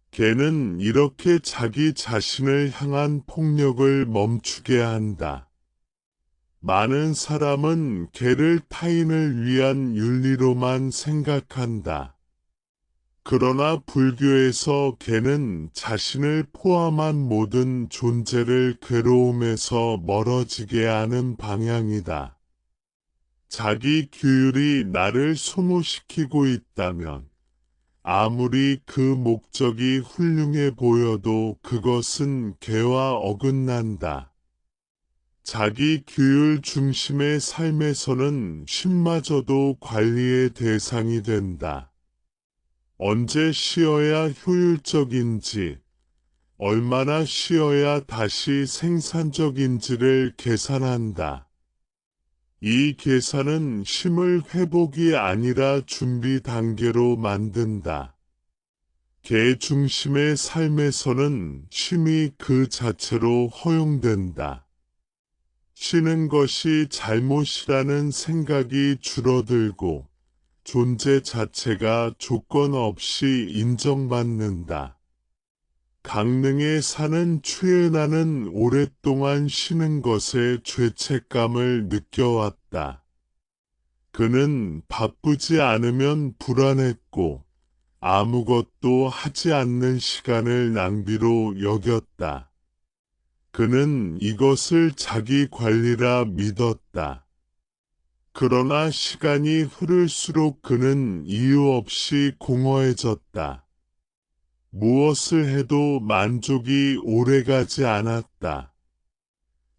개는 이렇게 자기 자신을 향한 폭력을 멈추게 한다. 많은 사람은 개를 타인을 위한 윤리로만 생각한다. 그러나 불교에서 개는 자신을 포함한 모든 존재를 괴로움에서 멀어지게 하는 방향이다. 자기 규율이 나를 소모시키고 있다면 아무리 그 목적이 훌륭해 보여도 그것은 개와 어긋난다. 자기 규율 중심의 삶에서는 쉼마저도 관리의 대상이 된다. 언제 쉬어야 효율적인지, 얼마나 쉬어야 다시 생산적인지를 계산한다. 이 계산은 쉼을 회복이 아니라 준비 단계로 만든다. 개 중심의 삶에서는 쉼이 그 자체로 허용된다. 쉬는 것이 잘못이라는 생각이 줄어들고 존재 자체가 조건 없이 인정받는다. 강릉에 사는 최은하는 오랫동안 쉬는 것에 죄책감을 느껴왔다. 그는 바쁘지 않으면 불안했고 아무것도 하지 않는 시간을 낭비로 여겼다. 그는 이것을 자기 관리라 믿었다. 그러나 시간이 흐를수록 그는 이유 없이 공허해졌다. 무엇을 해도 만족이 오래가지 않았다.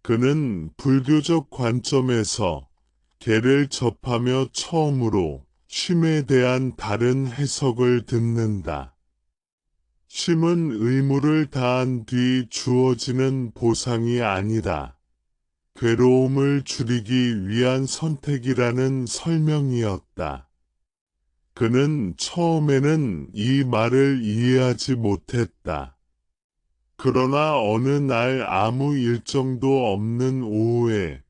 그는 불교적 관점에서 개를 접하며 처음으로 쉼에 대한 다른 해석을 듣는다. 쉼은 의무를 다한 뒤 주어지는 보상이 아니라 괴로움을 줄이기 위한 선택이라는 설명이었다. 그는 처음에는 이 말을 이해하지 못했다. 그러나 어느 날 아무 일정도 없는 오후에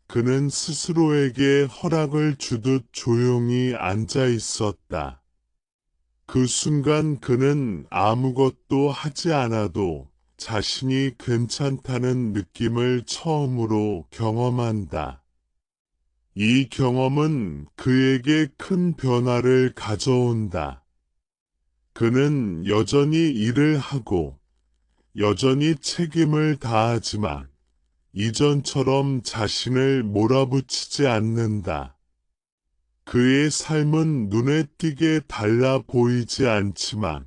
그는 스스로에게 허락을 주듯 조용히 앉아 있었다. 그 순간 그는 아무것도 하지 않아도 자신이 괜찮다는 느낌을 처음으로 경험한다. 이 경험은 그에게 큰 변화를 가져온다. 그는 여전히 일을 하고 여전히 책임을 다하지만 이전처럼 자신을 몰아붙이지 않는다. 그의 삶은 눈에 띄게 달라 보이지 않지만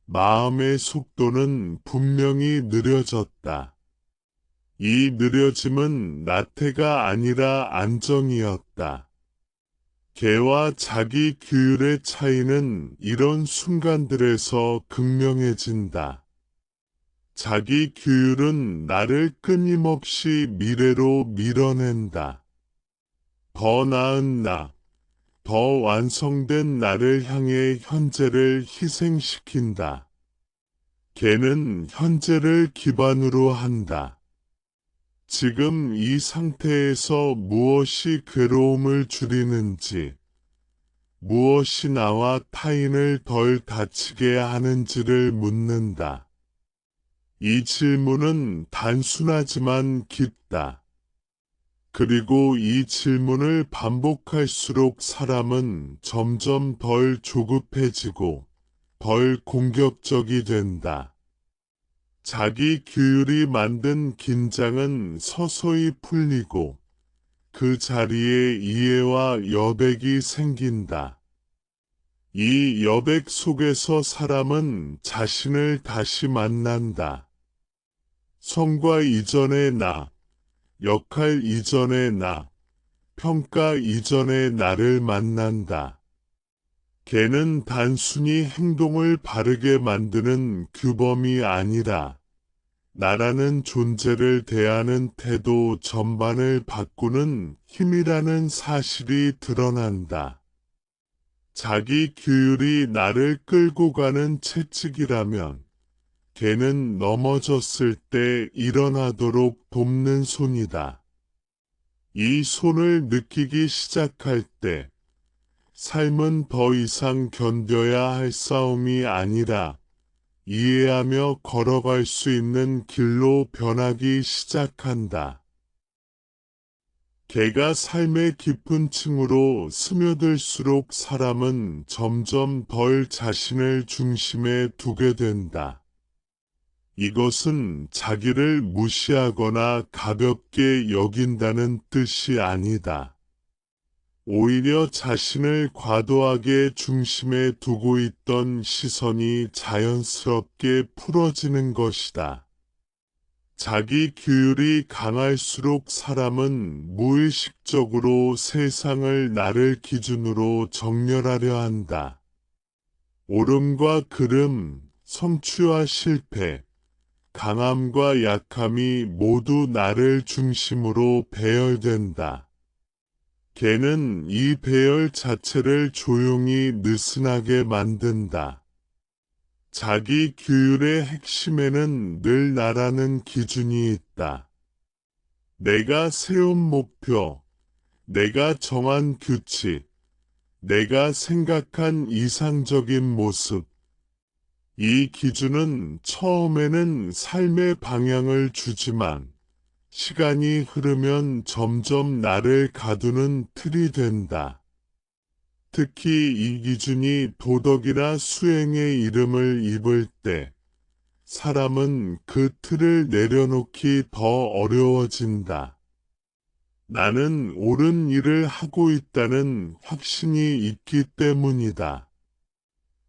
마음의 속도는 분명히 느려졌다. 이 느려짐은 나태가 아니라 안정이었다. 개와 자기 규율의 차이는 이런 순간들에서 극명해진다. 자기 규율은 나를 끊임없이 미래로 밀어낸다. 더 나은 나, 더 완성된 나를 향해 현재를 희생시킨다. 개는 현재를 기반으로 한다. 지금 이 상태에서 무엇이 괴로움을 줄이는지, 무엇이 나와 타인을 덜 다치게 하는지를 묻는다. 이 질문은 단순하지만 깊다. 그리고 이 질문을 반복할수록 사람은 점점 덜 조급해지고 덜 공격적이 된다. 자기 규율이 만든 긴장은 서서히 풀리고 그 자리에 이해와 여백이 생긴다. 이 여백 속에서 사람은 자신을 다시 만난다. 성과 이전의 나, 역할 이전의 나, 평가 이전의 나를 만난다. 개는 단순히 행동을 바르게 만드는 규범이 아니라 나라는 존재를 대하는 태도 전반을 바꾸는 힘이라는 사실이 드러난다. 자기 규율이 나를 끌고 가는 채찍이라면 개는 넘어졌을 때 일어나도록 돕는 손이다. 이 손을 느끼기 시작할 때 삶은 더 이상 견뎌야 할 싸움이 아니라 이해하며 걸어갈 수 있는 길로 변하기 시작한다. 개가 삶의 깊은 층으로 스며들수록 사람은 점점 덜 자신을 중심에 두게 된다. 이것은 자기를 무시하거나 가볍게 여긴다는 뜻이 아니다. 오히려 자신을 과도하게 중심에 두고 있던 시선이 자연스럽게 풀어지는 것이다. 자기 규율이 강할수록 사람은 무의식적으로 세상을 나를 기준으로 정렬하려 한다. 옳음과 그름, 성취와 실패, 강함과 약함이 모두 나를 중심으로 배열된다. 개는 이 배열 자체를 조용히 느슨하게 만든다. 자기 규율의 핵심에는 늘 나라는 기준이 있다. 내가 세운 목표, 내가 정한 규칙, 내가 생각한 이상적인 모습. 이 기준은 처음에는 삶의 방향을 주지만 시간이 흐르면 점점 나를 가두는 틀이 된다. 특히 이 기준이 도덕이나 수행의 이름을 입을 때 사람은 그 틀을 내려놓기 더 어려워진다. 나는 옳은 일을 하고 있다는 확신이 있기 때문이다.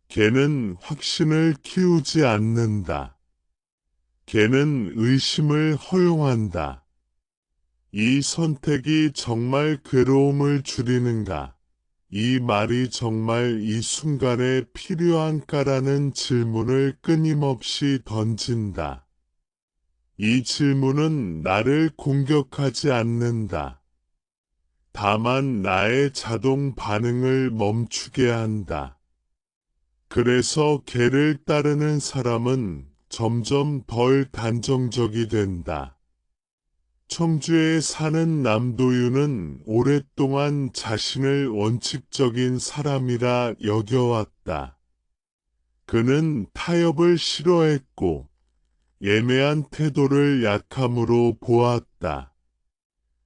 개는 확신을 키우지 않는다. 개는 의심을 허용한다. 이 선택이 정말 괴로움을 줄이는가? 이 말이 정말 이 순간에 필요한가라는 질문을 끊임없이 던진다. 이 질문은 나를 공격하지 않는다. 다만 나의 자동 반응을 멈추게 한다. 그래서 개를 따르는 사람은 점점 덜 단정적이 된다. 청주에 사는 남도윤은 오랫동안 자신을 원칙적인 사람이라 여겨왔다. 그는 타협을 싫어했고 예매한 태도를 약함으로 보았다.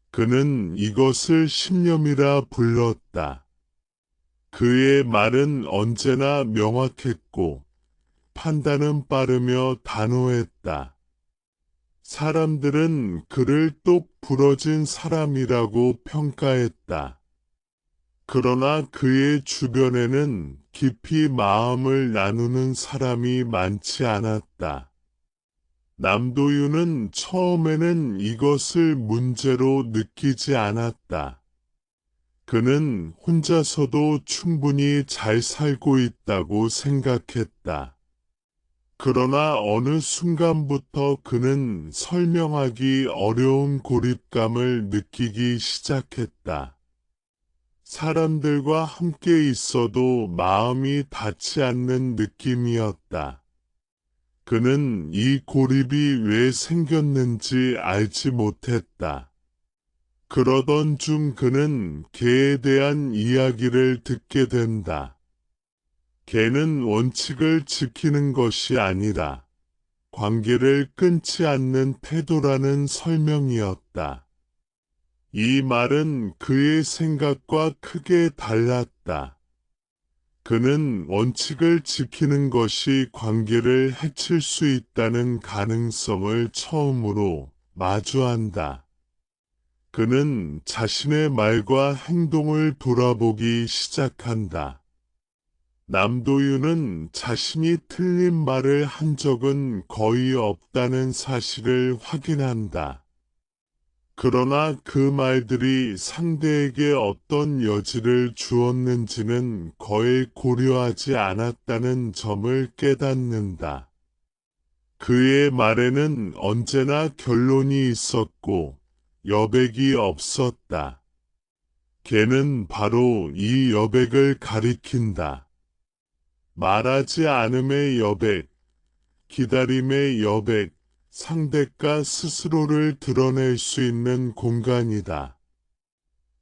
그는 이것을 신념이라 불렀다. 그의 말은 언제나 명확했고 판단은 빠르며 단호했다. 사람들은 그를 똑 부러진 사람이라고 평가했다. 그러나 그의 주변에는 깊이 마음을 나누는 사람이 많지 않았다. 남도윤은 처음에는 이것을 문제로 느끼지 않았다. 그는 혼자서도 충분히 잘 살고 있다고 생각했다. 그러나 어느 순간부터 그는 설명하기 어려운 고립감을 느끼기 시작했다. 사람들과 함께 있어도 마음이 닿지 않는 느낌이었다. 그는 이 고립이 왜 생겼는지 알지 못했다. 그러던 중 그는 개에 대한 이야기를 듣게 된다. 개는 원칙을 지키는 것이 아니라 관계를 끊지 않는 태도라는 설명이었다. 이 말은 그의 생각과 크게 달랐다. 그는 원칙을 지키는 것이 관계를 해칠 수 있다는 가능성을 처음으로 마주한다. 그는 자신의 말과 행동을 돌아보기 시작한다. 남도윤은 자신이 틀린 말을 한 적은 거의 없다는 사실을 확인한다. 그러나 그 말들이 상대에게 어떤 여지를 주었는지는 거의 고려하지 않았다는 점을 깨닫는다. 그의 말에는 언제나 결론이 있었고 여백이 없었다. 걔는 바로 이 여백을 가리킨다. 말하지 않음의 여백, 기다림의 여백, 상대가 스스로를 드러낼 수 있는 공간이다.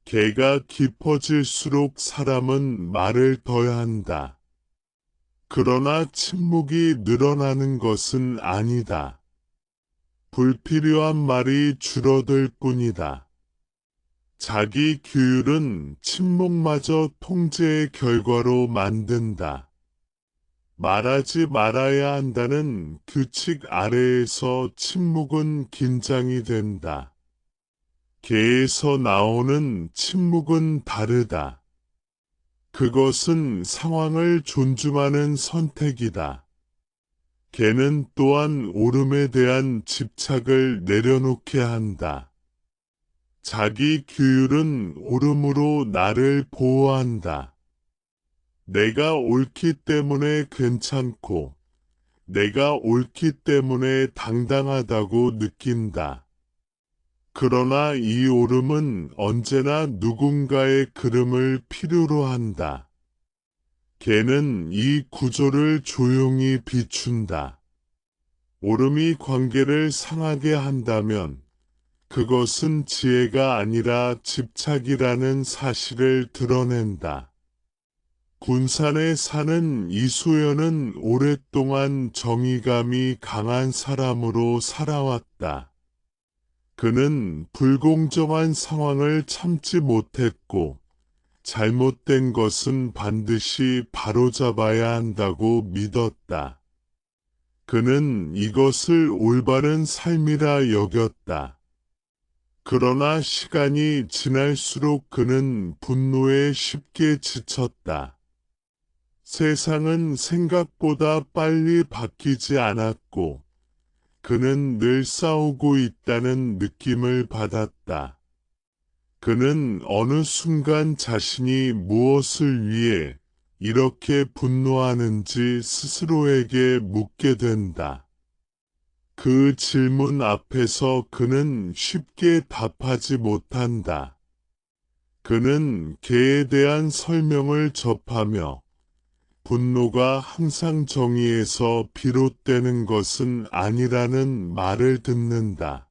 개가 깊어질수록 사람은 말을 더야 한다. 그러나 침묵이 늘어나는 것은 아니다. 불필요한 말이 줄어들 뿐이다. 자기 규율은 침묵마저 통제의 결과로 만든다. 말하지 말아야 한다는 규칙 아래에서 침묵은 긴장이 된다. 개에서 나오는 침묵은 다르다. 그것은 상황을 존중하는 선택이다. 개는 또한 옳음에 대한 집착을 내려놓게 한다. 자기 규율은 옳음으로 나를 보호한다. 내가 옳기 때문에 괜찮고 내가 옳기 때문에 당당하다고 느낀다. 그러나 이 옳음은 언제나 누군가의 그름을 필요로 한다. 개는 이 구조를 조용히 비춘다. 옳음이 관계를 상하게 한다면 그것은 지혜가 아니라 집착이라는 사실을 드러낸다. 군산에 사는 이소연은 오랫동안 정의감이 강한 사람으로 살아왔다. 그는 불공정한 상황을 참지 못했고 잘못된 것은 반드시 바로잡아야 한다고 믿었다. 그는 이것을 올바른 삶이라 여겼다. 그러나 시간이 지날수록 그는 분노에 쉽게 지쳤다. 세상은 생각보다 빨리 바뀌지 않았고 그는 늘 싸우고 있다는 느낌을 받았다. 그는 어느 순간 자신이 무엇을 위해 이렇게 분노하는지 스스로에게 묻게 된다. 그 질문 앞에서 그는 쉽게 답하지 못한다. 그는 개에 대한 설명을 접하며 분노가 항상 정의에서 비롯되는 것은 아니라는 말을 듣는다.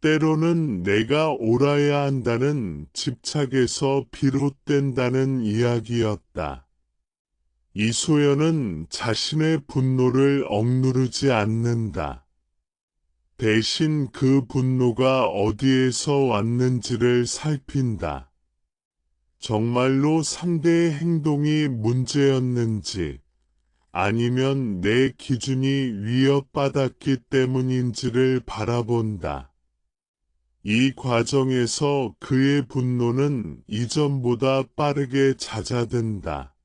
때로는 내가 옳아야 한다는 집착에서 비롯된다는 이야기였다. 이소연은 자신의 분노를 억누르지 않는다. 대신 그 분노가 어디에서 왔는지를 살핀다. 정말로 상대의 행동이 문제였는지 아니면 내 기준이 위협받았기 때문인지를 바라본다. 이 과정에서 그의 분노는 이전보다 빠르게 잦아든다.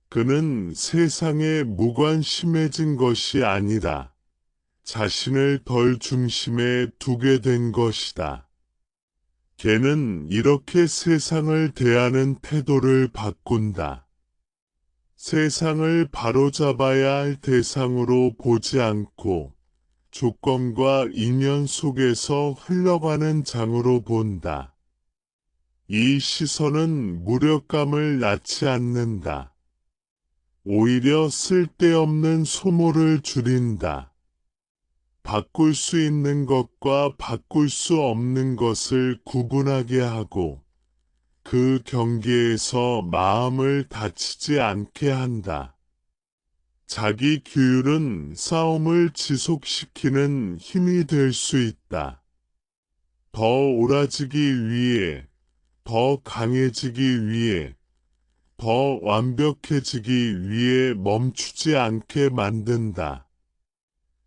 그는 세상에 무관심해진 것이 아니라 자신을 덜 중심에 두게 된 것이다. 개는 이렇게 세상을 대하는 태도를 바꾼다. 세상을 바로잡아야 할 대상으로 보지 않고 조건과 인연 속에서 흘러가는 장으로 본다. 이 시선은 무력감을 낳지 않는다. 오히려 쓸데없는 소모를 줄인다. 바꿀 수 있는 것과 바꿀 수 없는 것을 구분하게 하고 그 경계에서 마음을 다치지 않게 한다. 자기 규율은 싸움을 지속시키는 힘이 될 수 있다. 더 옳아지기 위해, 더 강해지기 위해, 더 완벽해지기 위해 멈추지 않게 만든다.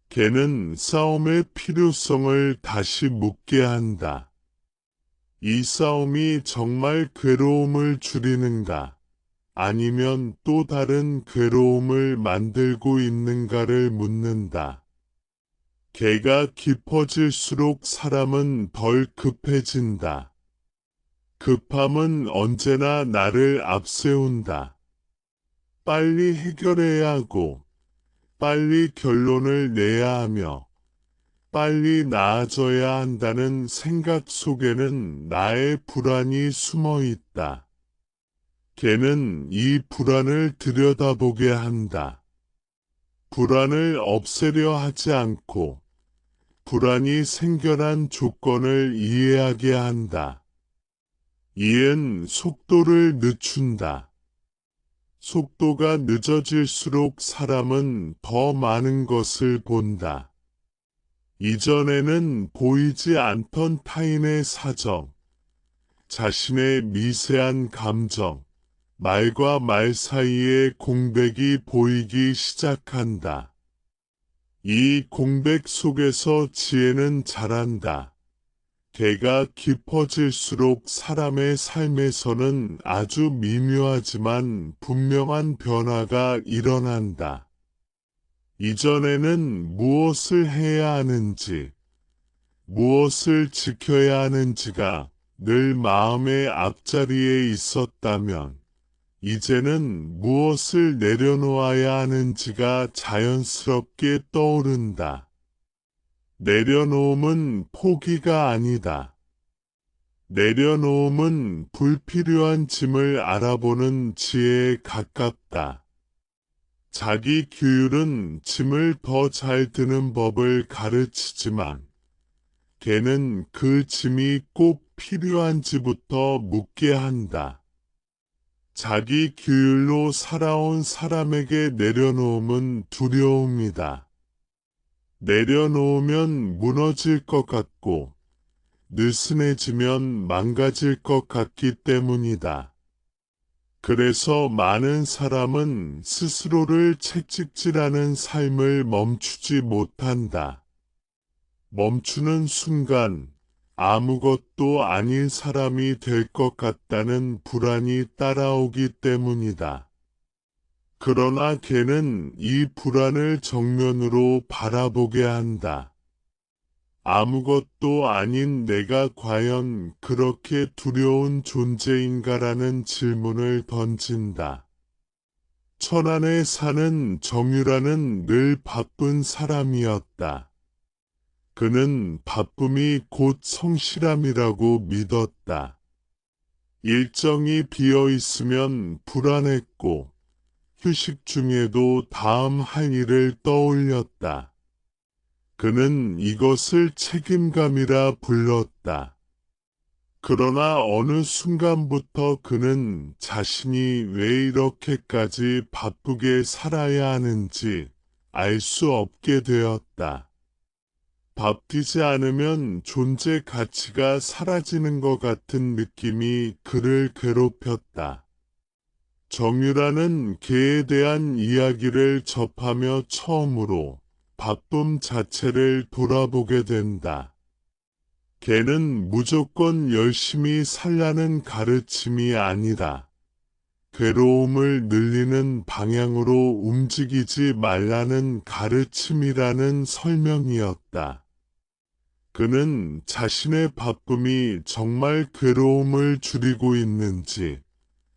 개는 싸움의 필요성을 다시 묻게 한다. 이 싸움이 정말 괴로움을 줄이는가, 아니면 또 다른 괴로움을 만들고 있는가를 묻는다. 개가 깊어질수록 사람은 덜 급해진다. 급함은 언제나 나를 앞세운다. 빨리 해결해야 하고, 빨리 결론을 내야 하며, 빨리 나아져야 한다는 생각 속에는 나의 불안이 숨어 있다. 개는 이 불안을 들여다보게 한다. 불안을 없애려 하지 않고, 불안이 생겨난 조건을 이해하게 한다. 이엔 속도를 늦춘다. 속도가 늦어질수록 사람은 더 많은 것을 본다. 이전에는 보이지 않던 타인의 사정, 자신의 미세한 감정, 말과 말 사이의 공백이 보이기 시작한다. 이 공백 속에서 지혜는 자란다. 개가 깊어질수록 사람의 삶에서는 아주 미묘하지만 분명한 변화가 일어난다. 이전에는 무엇을 해야 하는지, 무엇을 지켜야 하는지가 늘 마음의 앞자리에 있었다면, 이제는 무엇을 내려놓아야 하는지가 자연스럽게 떠오른다. 내려놓음은 포기가 아니다. 내려놓음은 불필요한 짐을 알아보는 지혜에 가깝다. 자기 규율은 짐을 더 잘 드는 법을 가르치지만, 개는 그 짐이 꼭 필요한지부터 묻게 한다. 자기 규율로 살아온 사람에게 내려놓음은 두려움이다. 내려놓으면 무너질 것 같고, 느슨해지면 망가질 것 같기 때문이다. 그래서 많은 사람은 스스로를 채찍질하는 삶을 멈추지 못한다. 멈추는 순간 아무것도 아닌 사람이 될 것 같다는 불안이 따라오기 때문이다. 그러나 개는 이 불안을 정면으로 바라보게 한다. 아무것도 아닌 내가 과연 그렇게 두려운 존재인가라는 질문을 던진다. 천안에 사는 정유라는 늘 바쁜 사람이었다. 그는 바쁨이 곧 성실함이라고 믿었다. 일정이 비어 있으면 불안했고, 휴식 중에도 다음 할 일을 떠올렸다. 그는 이것을 책임감이라 불렀다. 그러나 어느 순간부터 그는 자신이 왜 이렇게까지 바쁘게 살아야 하는지 알 수 없게 되었다. 바쁘지 않으면 존재 가치가 사라지는 것 같은 느낌이 그를 괴롭혔다. 정유라는 개에 대한 이야기를 접하며 처음으로 바쁨 자체를 돌아보게 된다. 개는 무조건 열심히 살라는 가르침이 아니라 괴로움을 늘리는 방향으로 움직이지 말라는 가르침이라는 설명이었다. 그는 자신의 바쁨이 정말 괴로움을 줄이고 있는지,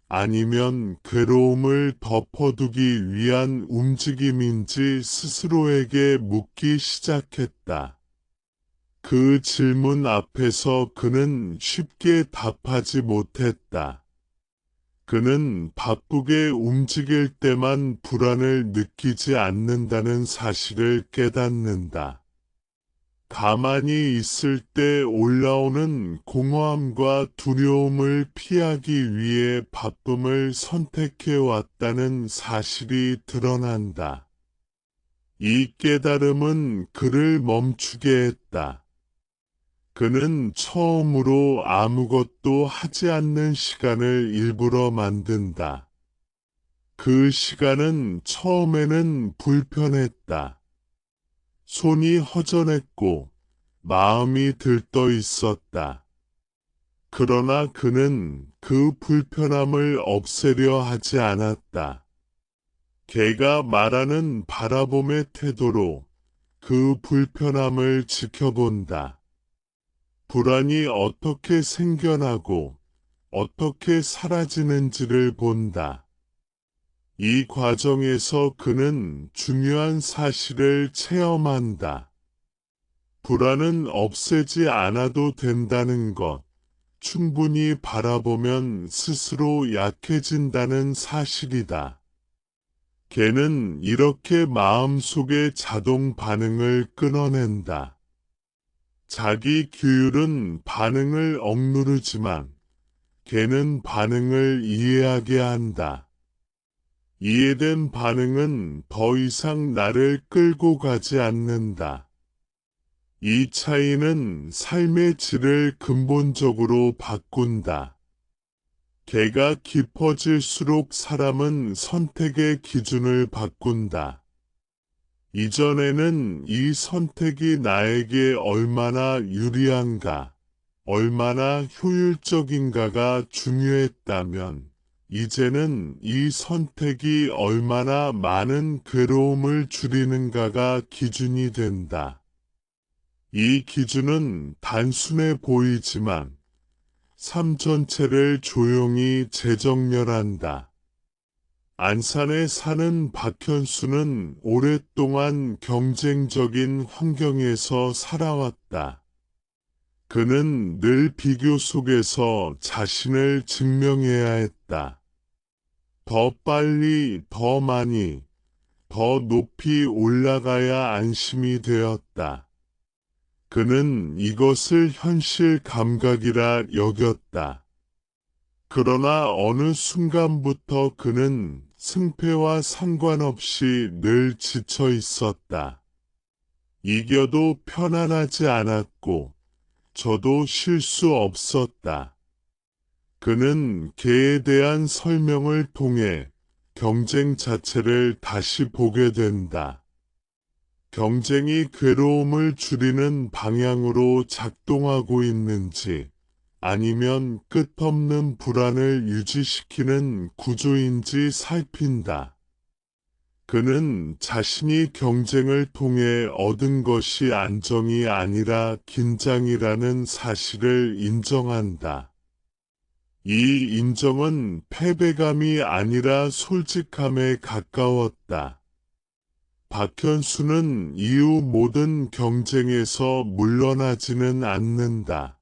아니면 괴로움을 덮어두기 위한 움직임인지 스스로에게 묻기 시작했다. 그 질문 앞에서 그는 쉽게 답하지 못했다. 그는 바쁘게 움직일 때만 불안을 느끼지 않는다는 사실을 깨닫는다. 가만히 있을 때 올라오는 공허함과 두려움을 피하기 위해 바쁨을 선택해 왔다는 사실이 드러난다. 이 깨달음은 그를 멈추게 했다. 그는 처음으로 아무것도 하지 않는 시간을 일부러 만든다. 그 시간은 처음에는 불편했다. 손이 허전했고 마음이 들떠 있었다. 그러나 그는 그 불편함을 없애려 하지 않았다. 걔가 말하는 바라봄의 태도로 그 불편함을 지켜본다. 불안이 어떻게 생겨나고 어떻게 사라지는지를 본다. 이 과정에서 그는 중요한 사실을 체험한다. 불안은 없애지 않아도 된다는 것, 충분히 바라보면 스스로 약해진다는 사실이다. 걔는 이렇게 마음속의 자동 반응을 끊어낸다. 자기 규율은 반응을 억누르지만 걔는 반응을 이해하게 한다. 이해된 반응은 더 이상 나를 끌고 가지 않는다. 이 차이는 삶의 질을 근본적으로 바꾼다. 걔가 깊어질수록 사람은 선택의 기준을 바꾼다. 이전에는 이 선택이 나에게 얼마나 유리한가, 얼마나 효율적인가가 중요했다면, 이제는 이 선택이 얼마나 많은 괴로움을 줄이는가가 기준이 된다. 이 기준은 단순해 보이지만 삶 전체를 조용히 재정렬한다. 안산에 사는 박현수는 오랫동안 경쟁적인 환경에서 살아왔다. 그는 늘 비교 속에서 자신을 증명해야 했다. 더 빨리, 더 많이, 더 높이 올라가야 안심이 되었다. 그는 이것을 현실 감각이라 여겼다. 그러나 어느 순간부터 그는 승패와 상관없이 늘 지쳐 있었다. 이겨도 편안하지 않았고, 저도 쉴 수 없었다. 그는 걔에 대한 설명을 통해 경쟁 자체를 다시 보게 된다. 경쟁이 괴로움을 줄이는 방향으로 작동하고 있는지, 아니면 끝없는 불안을 유지시키는 구조인지 살핀다. 그는 자신이 경쟁을 통해 얻은 것이 안정이 아니라 긴장이라는 사실을 인정한다. 이 인정은 패배감이 아니라 솔직함에 가까웠다. 박현수는 이후 모든 경쟁에서 물러나지는 않는다.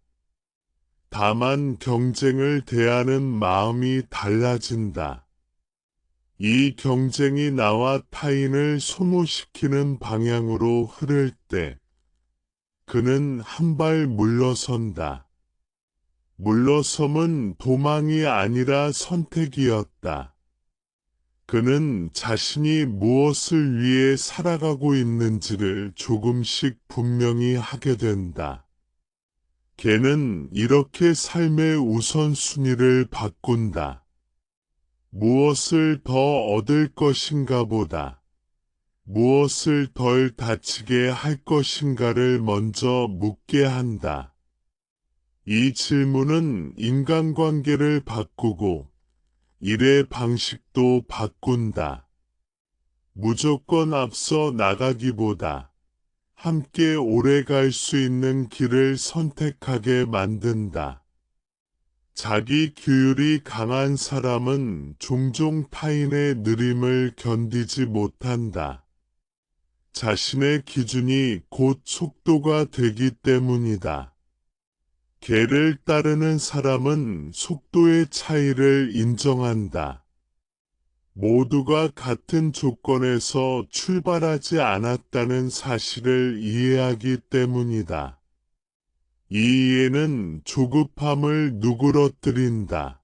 다만 경쟁을 대하는 마음이 달라진다. 이 경쟁이 나와 타인을 소모시키는 방향으로 흐를 때 그는 한 발 물러선다. 물러섬은 도망이 아니라 선택이었다. 그는 자신이 무엇을 위해 살아가고 있는지를 조금씩 분명히 하게 된다. 걔는 이렇게 삶의 우선순위를 바꾼다. 무엇을 더 얻을 것인가 보다 무엇을 덜 다치게 할 것인가를 먼저 묻게 한다. 이 질문은 인간관계를 바꾸고 일의 방식도 바꾼다. 무조건 앞서 나가기보다 함께 오래 갈 수 있는 길을 선택하게 만든다. 자기 규율이 강한 사람은 종종 타인의 느림을 견디지 못한다. 자신의 기준이 곧 속도가 되기 때문이다. 걔를 따르는 사람은 속도의 차이를 인정한다. 모두가 같은 조건에서 출발하지 않았다는 사실을 이해하기 때문이다. 이 이해는 조급함을 누그러뜨린다.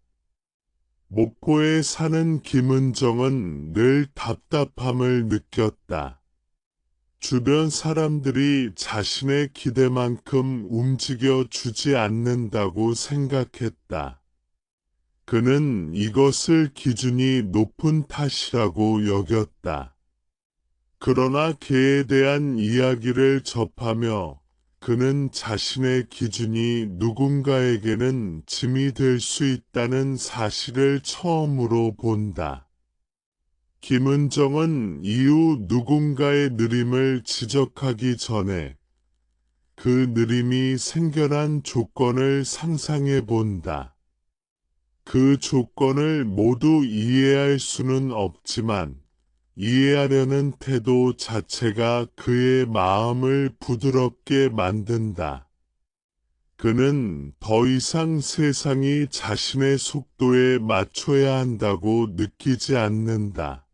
목포에 사는 김은정은 늘 답답함을 느꼈다. 주변 사람들이 자신의 기대만큼 움직여 주지 않는다고 생각했다. 그는 이것을 기준이 높은 탓이라고 여겼다. 그러나 걔에 대한 이야기를 접하며 그는 자신의 기준이 누군가에게는 짐이 될 수 있다는 사실을 처음으로 본다. 김은정은 이후 누군가의 느림을 지적하기 전에 그 느림이 생겨난 조건을 상상해 본다. 그 조건을 모두 이해할 수는 없지만 이해하려는 태도 자체가 그의 마음을 부드럽게 만든다. 그는 더 이상 세상이 자신의 속도에 맞춰야 한다고 느끼지 않는다.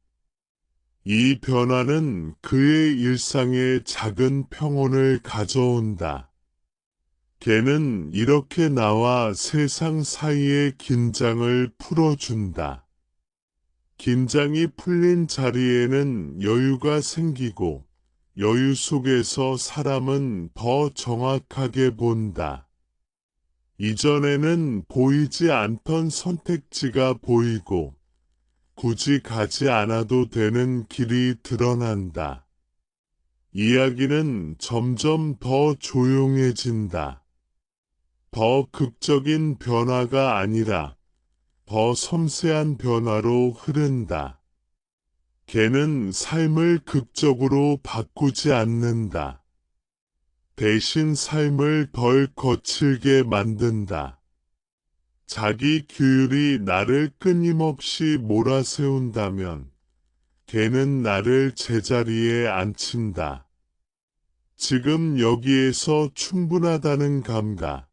이 변화는 그의 일상에 작은 평온을 가져온다. 걔는 이렇게 나와 세상 사이의 긴장을 풀어준다. 긴장이 풀린 자리에는 여유가 생기고 여유 속에서 사람은 더 정확하게 본다. 이전에는 보이지 않던 선택지가 보이고 굳이 가지 않아도 되는 길이 드러난다. 이야기는 점점 더 조용해진다. 더 극적인 변화가 아니라 더 섬세한 변화로 흐른다. 걔는 삶을 극적으로 바꾸지 않는다. 대신 삶을 덜 거칠게 만든다. 자기 규율이 나를 끊임없이 몰아세운다면 걔는 나를 제자리에 앉힌다. 지금 여기에서 충분하다는 감각,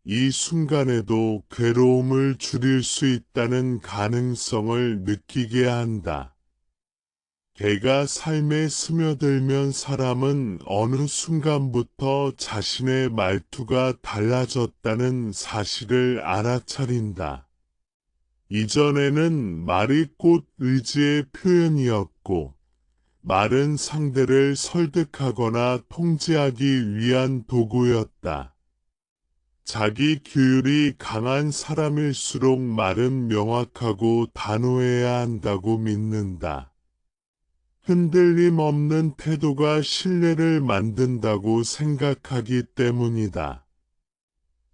이 순간에도 괴로움을 줄일 수 있다는 가능성을 느끼게 한다. 걔가 삶에 스며들면 사람은 어느 순간부터 자신의 말투가 달라졌다는 사실을 알아차린다. 이전에는 말이 곧 의지의 표현이었고, 말은 상대를 설득하거나 통제하기 위한 도구였다. 자기 규율이 강한 사람일수록 말은 명확하고 단호해야 한다고 믿는다. 흔들림 없는 태도가 신뢰를 만든다고 생각하기 때문이다.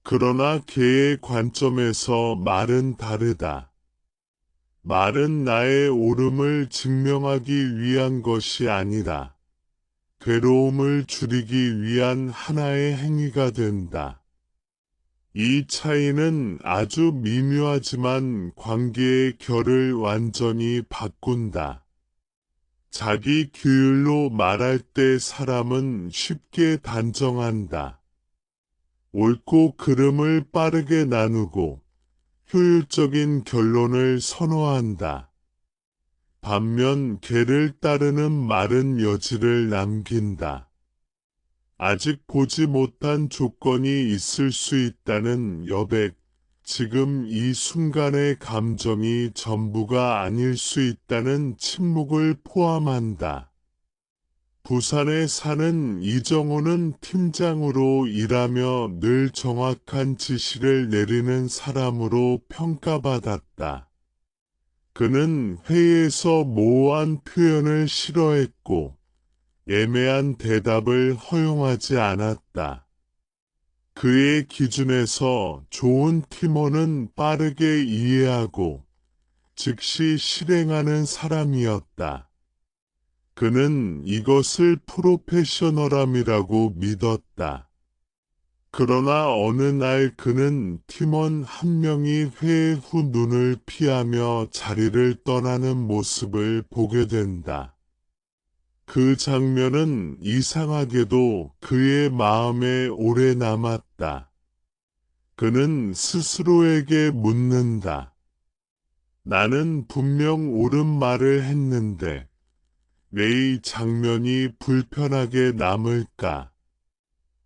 그러나 걔의 관점에서 말은 다르다. 말은 나의 옳음을 증명하기 위한 것이 아니라 괴로움을 줄이기 위한 하나의 행위가 된다. 이 차이는 아주 미묘하지만 관계의 결을 완전히 바꾼다. 자기 규율로 말할 때 사람은 쉽게 단정한다. 옳고 그름을 빠르게 나누고 효율적인 결론을 선호한다. 반면 걔를 따르는 말은 여지를 남긴다. 아직 보지 못한 조건이 있을 수 있다는 여백, 지금 이 순간의 감정이 전부가 아닐 수 있다는 침묵을 포함한다. 부산에 사는 이정호는 팀장으로 일하며 늘 정확한 지시를 내리는 사람으로 평가받았다. 그는 회의에서 모호한 표현을 싫어했고 애매한 대답을 허용하지 않았다. 그의 기준에서 좋은 팀원은 빠르게 이해하고 즉시 실행하는 사람이었다. 그는 이것을 프로페셔널함이라고 믿었다. 그러나 어느 날 그는 팀원 한 명이 회의 후 눈을 피하며 자리를 떠나는 모습을 보게 된다. 그 장면은 이상하게도 그의 마음에 오래 남았다. 그는 스스로에게 묻는다. 나는 분명 옳은 말을 했는데 왜 이 장면이 불편하게 남을까?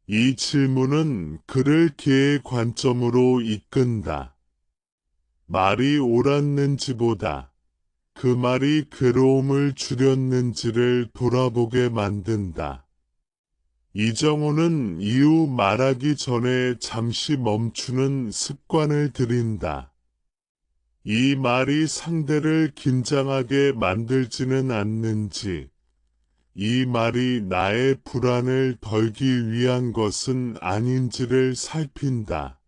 이 질문은 그를 걔의 관점으로 이끈다. 말이 옳았는지보다 그 말이 괴로움을 줄였는지를 돌아보게 만든다. 이정호는 이후 말하기 전에 잠시 멈추는 습관을 들인다. 이 말이 상대를 긴장하게 만들지는 않는지, 이 말이 나의 불안을 덜기 위한 것은 아닌지를 살핀다.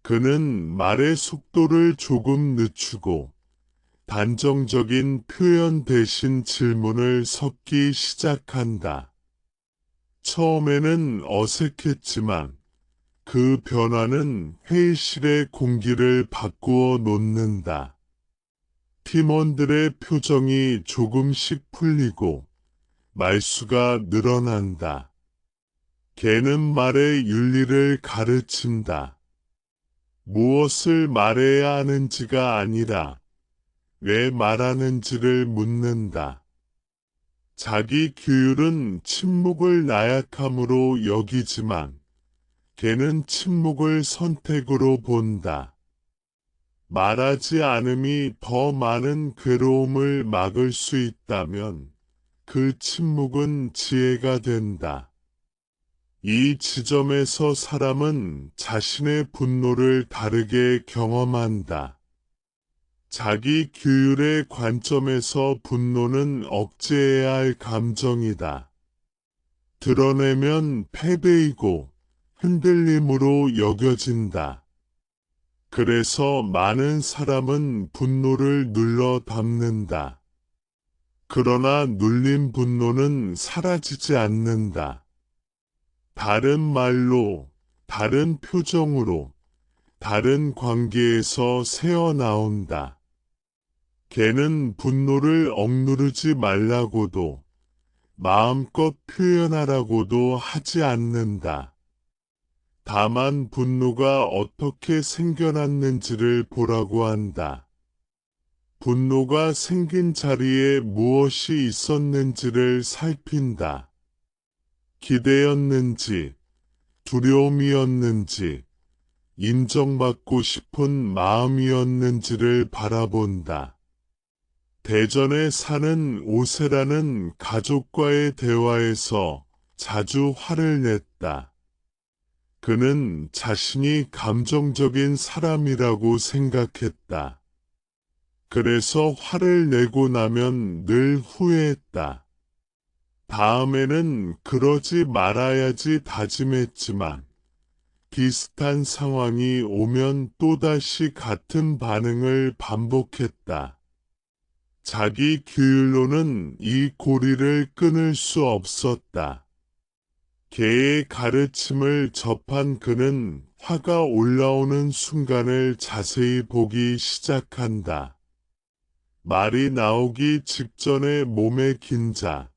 그는 말의 속도를 조금 늦추고 단정적인 표현 대신 질문을 섞기 시작한다. 처음에는 어색했지만 그 변화는 회의실의 공기를 바꾸어 놓는다. 팀원들의 표정이 조금씩 풀리고 말수가 늘어난다. 걔는 말의 윤리를 가르친다. 무엇을 말해야 하는지가 아니라 왜 말하는지를 묻는다. 자기 규율은 침묵을 나약함으로 여기지만 걔는 침묵을 선택으로 본다. 말하지 않음이 더 많은 괴로움을 막을 수 있다면 그 침묵은 지혜가 된다. 이 지점에서 사람은 자신의 분노를 다르게 경험한다. 자기 규율의 관점에서 분노는 억제해야 할 감정이다. 드러내면 패배이고 흔들림으로 여겨진다. 그래서 많은 사람은 분노를 눌러 담는다. 그러나 눌린 분노는 사라지지 않는다. 다른 말로, 다른 표정으로, 다른 관계에서 새어나온다. 걔는 분노를 억누르지 말라고도 마음껏 표현하라고도 하지 않는다. 다만 분노가 어떻게 생겨났는지를 보라고 한다. 분노가 생긴 자리에 무엇이 있었는지를 살핀다. 기대였는지, 두려움이었는지, 인정받고 싶은 마음이었는지를 바라본다. 대전에 사는 오세라는 가족과의 대화에서 자주 화를 냈다. 그는 자신이 감정적인 사람이라고 생각했다. 그래서 화를 내고 나면 늘 후회했다. 다음에는 그러지 말아야지 다짐했지만 비슷한 상황이 오면 또다시 같은 반응을 반복했다. 자기 규율로는 이 고리를 끊을 수 없었다. 개의 가르침을 접한 그는 화가 올라오는 순간을 자세히 보기 시작한다. 말이 나오기 직전에 몸의 긴장,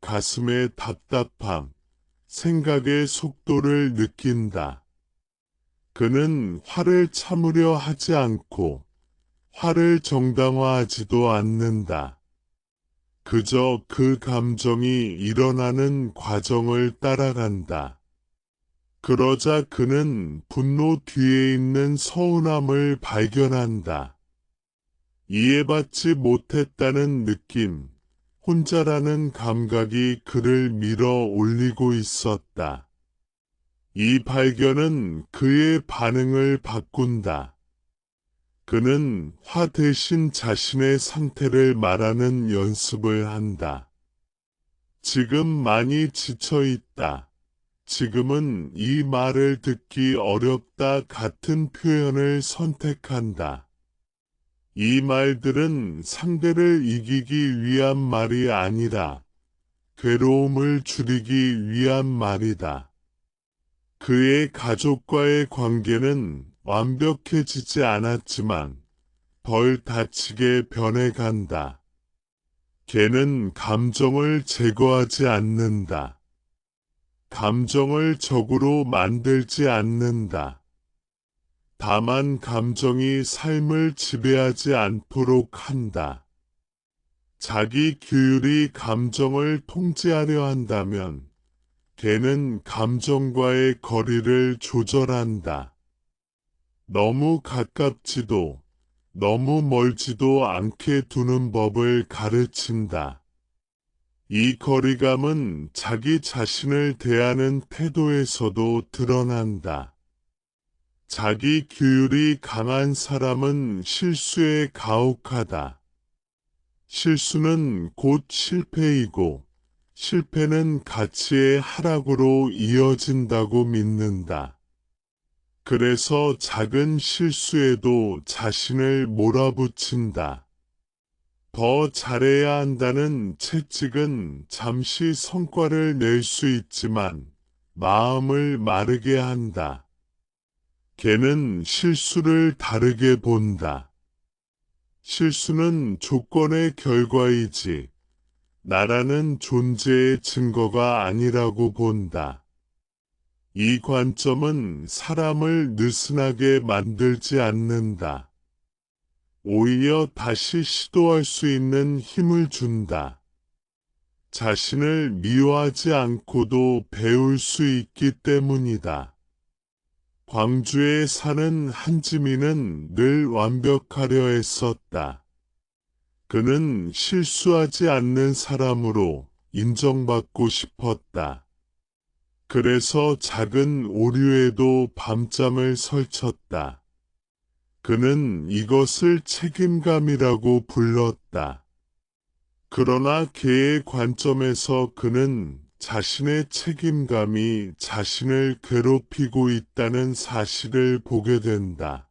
가슴의 답답함, 생각의 속도를 느낀다. 그는 화를 참으려 하지 않고 화를 정당화하지도 않는다. 그저 그 감정이 일어나는 과정을 따라간다. 그러자 그는 분노 뒤에 있는 서운함을 발견한다. 이해받지 못했다는 느낌, 혼자라는 감각이 그를 밀어 올리고 있었다. 이 발견은 그의 반응을 바꾼다. 그는 화 대신 자신의 상태를 말하는 연습을 한다. 지금 많이 지쳐 있다. 지금은 이 말을 듣기 어렵다 같은 표현을 선택한다. 이 말들은 상대를 이기기 위한 말이 아니라 괴로움을 줄이기 위한 말이다. 그의 가족과의 관계는 완벽해지지 않았지만 덜 다치게 변해간다. 걔는 감정을 제거하지 않는다. 감정을 적으로 만들지 않는다. 다만 감정이 삶을 지배하지 않도록 한다. 자기 규율이 감정을 통제하려 한다면 걔는 감정과의 거리를 조절한다. 너무 가깝지도 너무 멀지도 않게 두는 법을 가르친다. 이 거리감은 자기 자신을 대하는 태도에서도 드러난다. 자기 규율이 강한 사람은 실수에 가혹하다. 실수는 곧 실패이고 실패는 가치의 하락으로 이어진다고 믿는다. 그래서 작은 실수에도 자신을 몰아붙인다. 더 잘해야 한다는 채찍은 잠시 성과를 낼 수 있지만 마음을 마르게 한다. 개는 실수를 다르게 본다. 실수는 조건의 결과이지 나라는 존재의 증거가 아니라고 본다. 이 관점은 사람을 느슨하게 만들지 않는다. 오히려 다시 시도할 수 있는 힘을 준다. 자신을 미워하지 않고도 배울 수 있기 때문이다. 광주에 사는 한지민은 늘 완벽하려 했었다. 그는 실수하지 않는 사람으로 인정받고 싶었다. 그래서 작은 오류에도 밤잠을 설쳤다. 그는 이것을 책임감이라고 불렀다. 그러나 그의 관점에서 그는 자신의 책임감이 자신을 괴롭히고 있다는 사실을 보게 된다.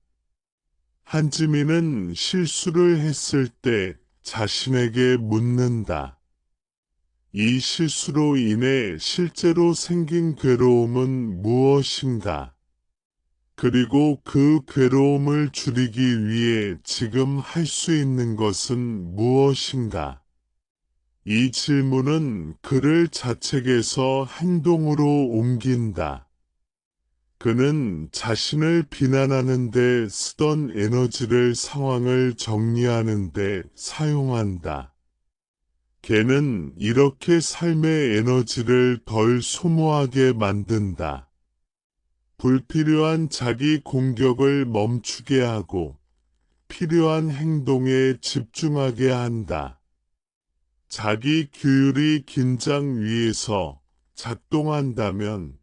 한지민은 실수를 했을 때 자신에게 묻는다. 이 실수로 인해 실제로 생긴 괴로움은 무엇인가? 그리고 그 괴로움을 줄이기 위해 지금 할 수 있는 것은 무엇인가? 이 질문은 그를 자책에서 행동으로 옮긴다. 그는 자신을 비난하는 데 쓰던 에너지를 상황을 정리하는 데 사용한다. 개는 이렇게 삶의 에너지를 덜 소모하게 만든다. 불필요한 자기 공격을 멈추게 하고 필요한 행동에 집중하게 한다. 자기 규율이 긴장 위에서 작동한다면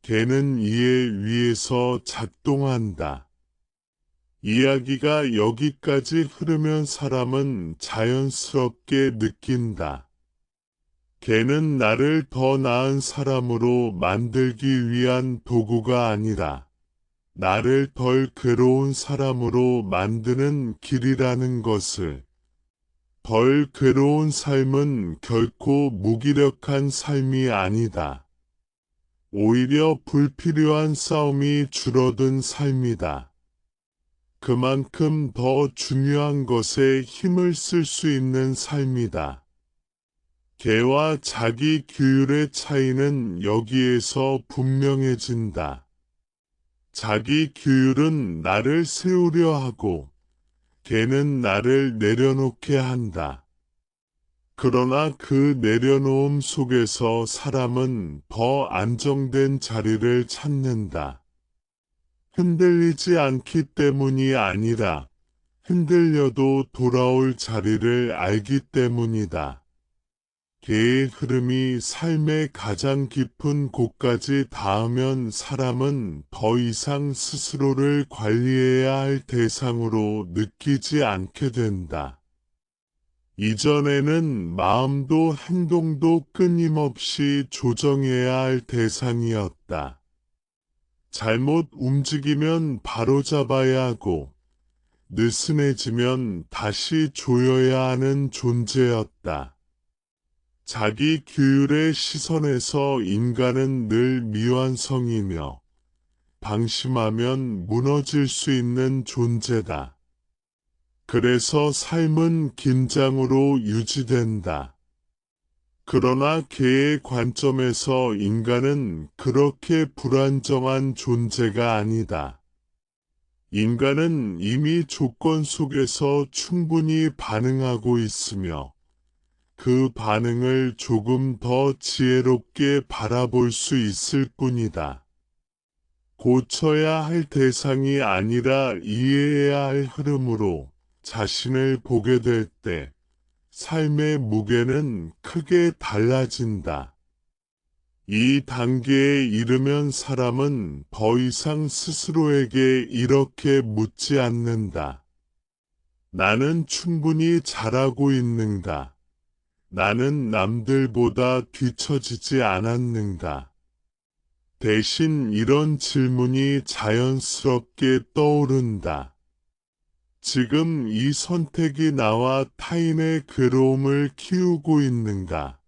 개는 이해 위에서 작동한다. 이야기가 여기까지 흐르면 사람은 자연스럽게 느낀다. 개는 나를 더 나은 사람으로 만들기 위한 도구가 아니라 나를 덜 괴로운 사람으로 만드는 길이라는 것을. 덜 괴로운 삶은 결코 무기력한 삶이 아니다. 오히려 불필요한 싸움이 줄어든 삶이다. 그만큼 더 중요한 것에 힘을 쓸 수 있는 삶이다. 개와 자기 규율의 차이는 여기에서 분명해진다. 자기 규율은 나를 세우려 하고 개는 나를 내려놓게 한다. 그러나 그 내려놓음 속에서 사람은 더 안정된 자리를 찾는다. 흔들리지 않기 때문이 아니라 흔들려도 돌아올 자리를 알기 때문이다. 개의 흐름이 삶의 가장 깊은 곳까지 닿으면 사람은 더 이상 스스로를 관리해야 할 대상으로 느끼지 않게 된다. 이전에는 마음도 행동도 끊임없이 조정해야 할 대상이었다. 잘못 움직이면 바로잡아야 하고 느슨해지면 다시 조여야 하는 존재였다. 자기 규율의 시선에서 인간은 늘 미완성이며 방심하면 무너질 수 있는 존재다. 그래서 삶은 긴장으로 유지된다. 그러나 개의 관점에서 인간은 그렇게 불안정한 존재가 아니다. 인간은 이미 조건 속에서 충분히 반응하고 있으며 그 반응을 조금 더 지혜롭게 바라볼 수 있을 뿐이다. 고쳐야 할 대상이 아니라 이해해야 할 흐름으로 자신을 보게 될 때 삶의 무게는 크게 달라진다. 이 단계에 이르면 사람은 더 이상 스스로에게 이렇게 묻지 않는다. 나는 충분히 잘하고 있는가? 나는 남들보다 뒤처지지 않았는가? 대신 이런 질문이 자연스럽게 떠오른다. 지금 이 선택이 나와 타인의 괴로움을 키우고 있는가?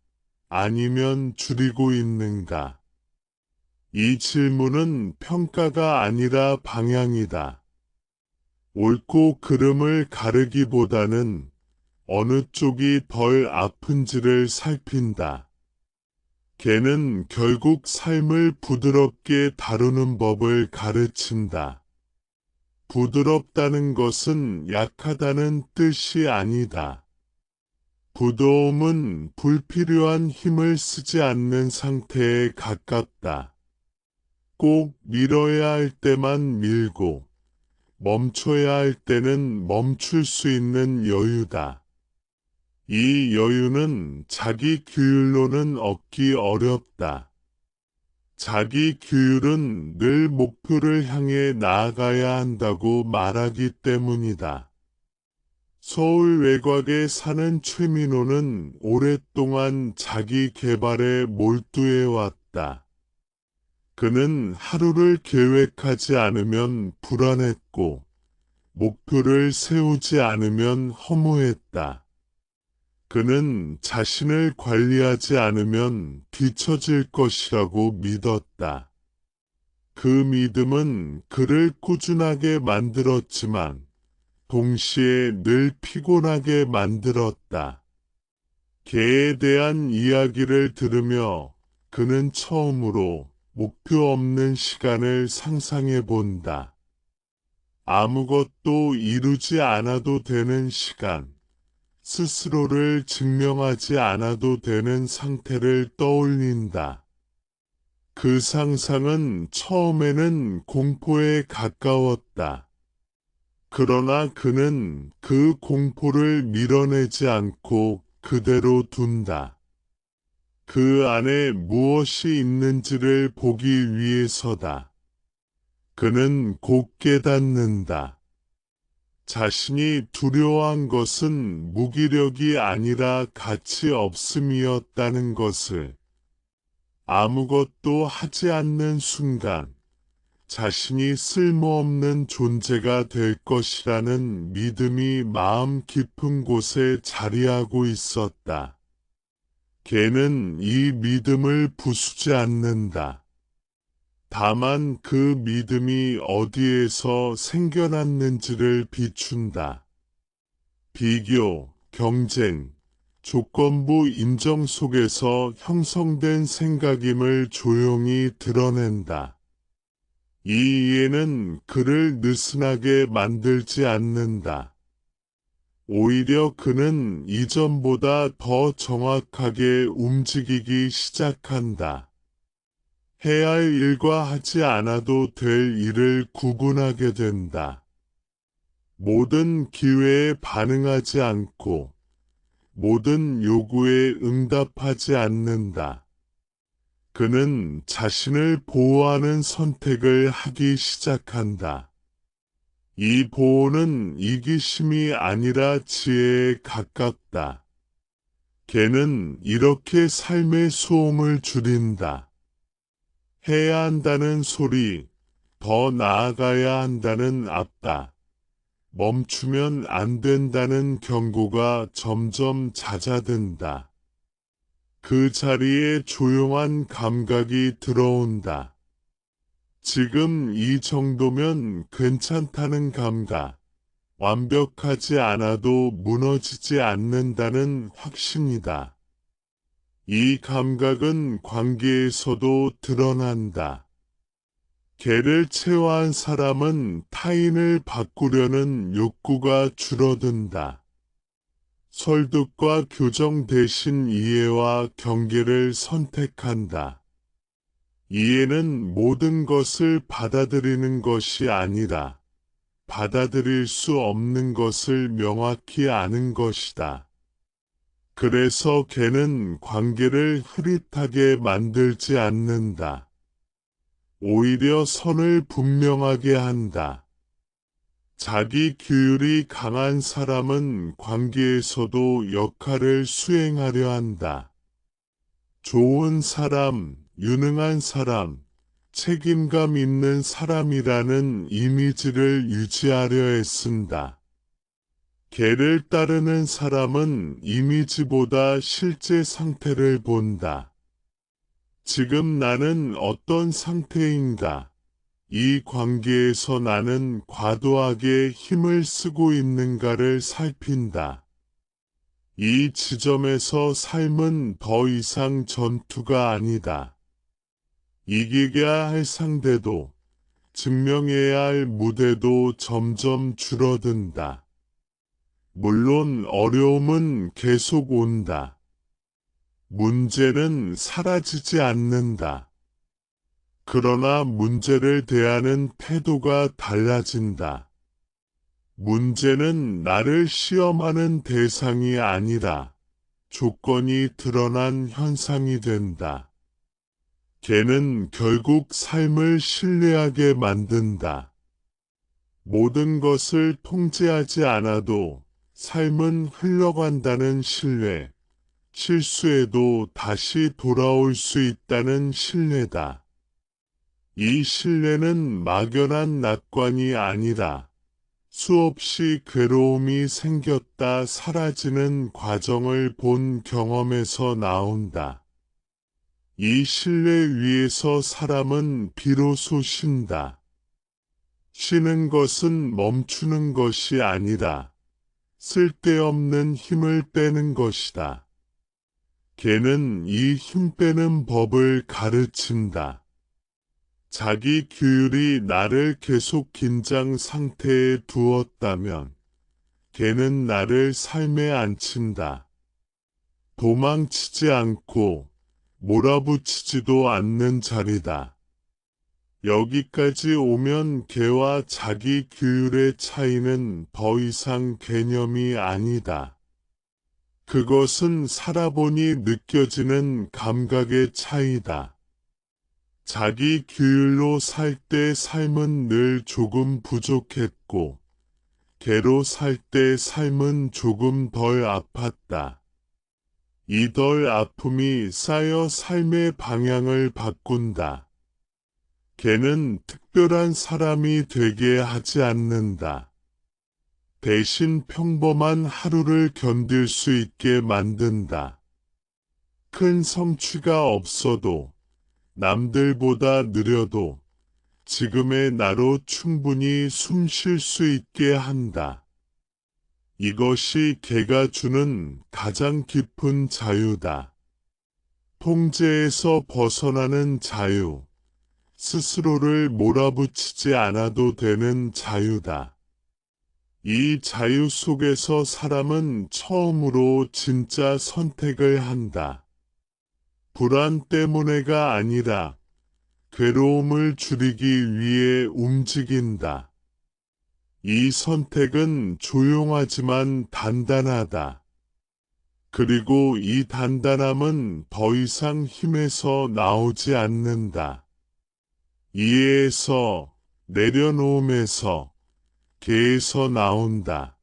아니면 줄이고 있는가? 이 질문은 평가가 아니라 방향이다. 옳고 그름을 가르기보다는 어느 쪽이 덜 아픈지를 살핀다. 개는 결국 삶을 부드럽게 다루는 법을 가르친다. 부드럽다는 것은 약하다는 뜻이 아니다. 부드러움은 불필요한 힘을 쓰지 않는 상태에 가깝다. 꼭 밀어야 할 때만 밀고 멈춰야 할 때는 멈출 수 있는 여유다. 이 여유는 자기 규율로는 얻기 어렵다. 자기 규율은 늘 목표를 향해 나아가야 한다고 말하기 때문이다. 서울 외곽에 사는 최민호는 오랫동안 자기 개발에 몰두해 왔다. 그는 하루를 계획하지 않으면 불안했고, 목표를 세우지 않으면 허무했다. 그는 자신을 관리하지 않으면 뒤처질 것이라고 믿었다. 그 믿음은 그를 꾸준하게 만들었지만 동시에 늘 피곤하게 만들었다. 개에 대한 이야기를 들으며 그는 처음으로 목표 없는 시간을 상상해 본다. 아무것도 이루지 않아도 되는 시간. 스스로를 증명하지 않아도 되는 상태를 떠올린다. 그 상상은 처음에는 공포에 가까웠다. 그러나 그는 그 공포를 밀어내지 않고 그대로 둔다. 그 안에 무엇이 있는지를 보기 위해서다. 그는 곧 깨닫는다. 자신이 두려워한 것은 무기력이 아니라 가치 없음이었다는 것을. 아무것도 하지 않는 순간 자신이 쓸모없는 존재가 될 것이라는 믿음이 마음 깊은 곳에 자리하고 있었다. 개는 이 믿음을 부수지 않는다. 다만 그 믿음이 어디에서 생겨났는지를 비춘다. 비교, 경쟁, 조건부 인정 속에서 형성된 생각임을 조용히 드러낸다. 이 이해는 그를 느슨하게 만들지 않는다. 오히려 그는 이전보다 더 정확하게 움직이기 시작한다. 해야 할 일과 하지 않아도 될 일을 구분하게 된다. 모든 기회에 반응하지 않고 모든 요구에 응답하지 않는다. 그는 자신을 보호하는 선택을 하기 시작한다. 이 보호는 이기심이 아니라 지혜에 가깝다. 개는 이렇게 삶의 소음을 줄인다. 해야 한다는 소리, 더 나아가야 한다는 압박, 멈추면 안 된다는 경고가 점점 잦아든다. 그 자리에 조용한 감각이 들어온다. 지금 이 정도면 괜찮다는 감각, 완벽하지 않아도 무너지지 않는다는 확신이다. 이 감각은 관계에서도 드러난다. 개를 체화한 사람은 타인을 바꾸려는 욕구가 줄어든다. 설득과 교정 대신 이해와 경계를 선택한다. 이해는 모든 것을 받아들이는 것이 아니라 받아들일 수 없는 것을 명확히 아는 것이다. 그래서 개는 관계를 흐릿하게 만들지 않는다. 오히려 선을 분명하게 한다. 자기 규율이 강한 사람은 관계에서도 역할을 수행하려 한다. 좋은 사람, 유능한 사람, 책임감 있는 사람이라는 이미지를 유지하려 애쓴다. 개를 따르는 사람은 이미지보다 실제 상태를 본다. 지금 나는 어떤 상태인가? 이 관계에서 나는 과도하게 힘을 쓰고 있는가를 살핀다. 이 지점에서 삶은 더 이상 전투가 아니다. 이기게야 할 상대도, 증명해야 할 무대도 점점 줄어든다. 물론 어려움은 계속 온다. 문제는 사라지지 않는다. 그러나 문제를 대하는 태도가 달라진다. 문제는 나를 시험하는 대상이 아니라 조건이 드러난 현상이 된다. 개는 결국 삶을 신뢰하게 만든다. 모든 것을 통제하지 않아도 삶은 흘러간다는 신뢰, 실수해도 다시 돌아올 수 있다는 신뢰다. 이 신뢰는 막연한 낙관이 아니라 수없이 괴로움이 생겼다 사라지는 과정을 본 경험에서 나온다. 이 신뢰 위에서 사람은 비로소 쉰다. 쉬는 것은 멈추는 것이 아니라 쓸데없는 힘을 빼는 것이다. 개는 이 힘 빼는 법을 가르친다. 자기 규율이 나를 계속 긴장 상태에 두었다면 개는 나를 삶에 앉힌다. 도망치지 않고 몰아붙이지도 않는 자리다. 여기까지 오면 개와 자기 규율의 차이는 더 이상 개념이 아니다. 그것은 살아보니 느껴지는 감각의 차이다. 자기 규율로 살 때 삶은 늘 조금 부족했고, 개로 살 때 삶은 조금 덜 아팠다. 이 덜 아픔이 쌓여 삶의 방향을 바꾼다. 개는 특별한 사람이 되게 하지 않는다. 대신 평범한 하루를 견딜 수 있게 만든다. 큰 성취가 없어도, 남들보다 느려도, 지금의 나로 충분히 숨 쉴 수 있게 한다. 이것이 개가 주는 가장 깊은 자유다. 통제에서 벗어나는 자유, 스스로를 몰아붙이지 않아도 되는 자유다. 이 자유 속에서 사람은 처음으로 진짜 선택을 한다. 불안 때문에가 아니라 괴로움을 줄이기 위해 움직인다. 이 선택은 조용하지만 단단하다. 그리고 이 단단함은 더 이상 힘에서 나오지 않는다. 이해에서, 내려놓음에서, 개에서 나온다.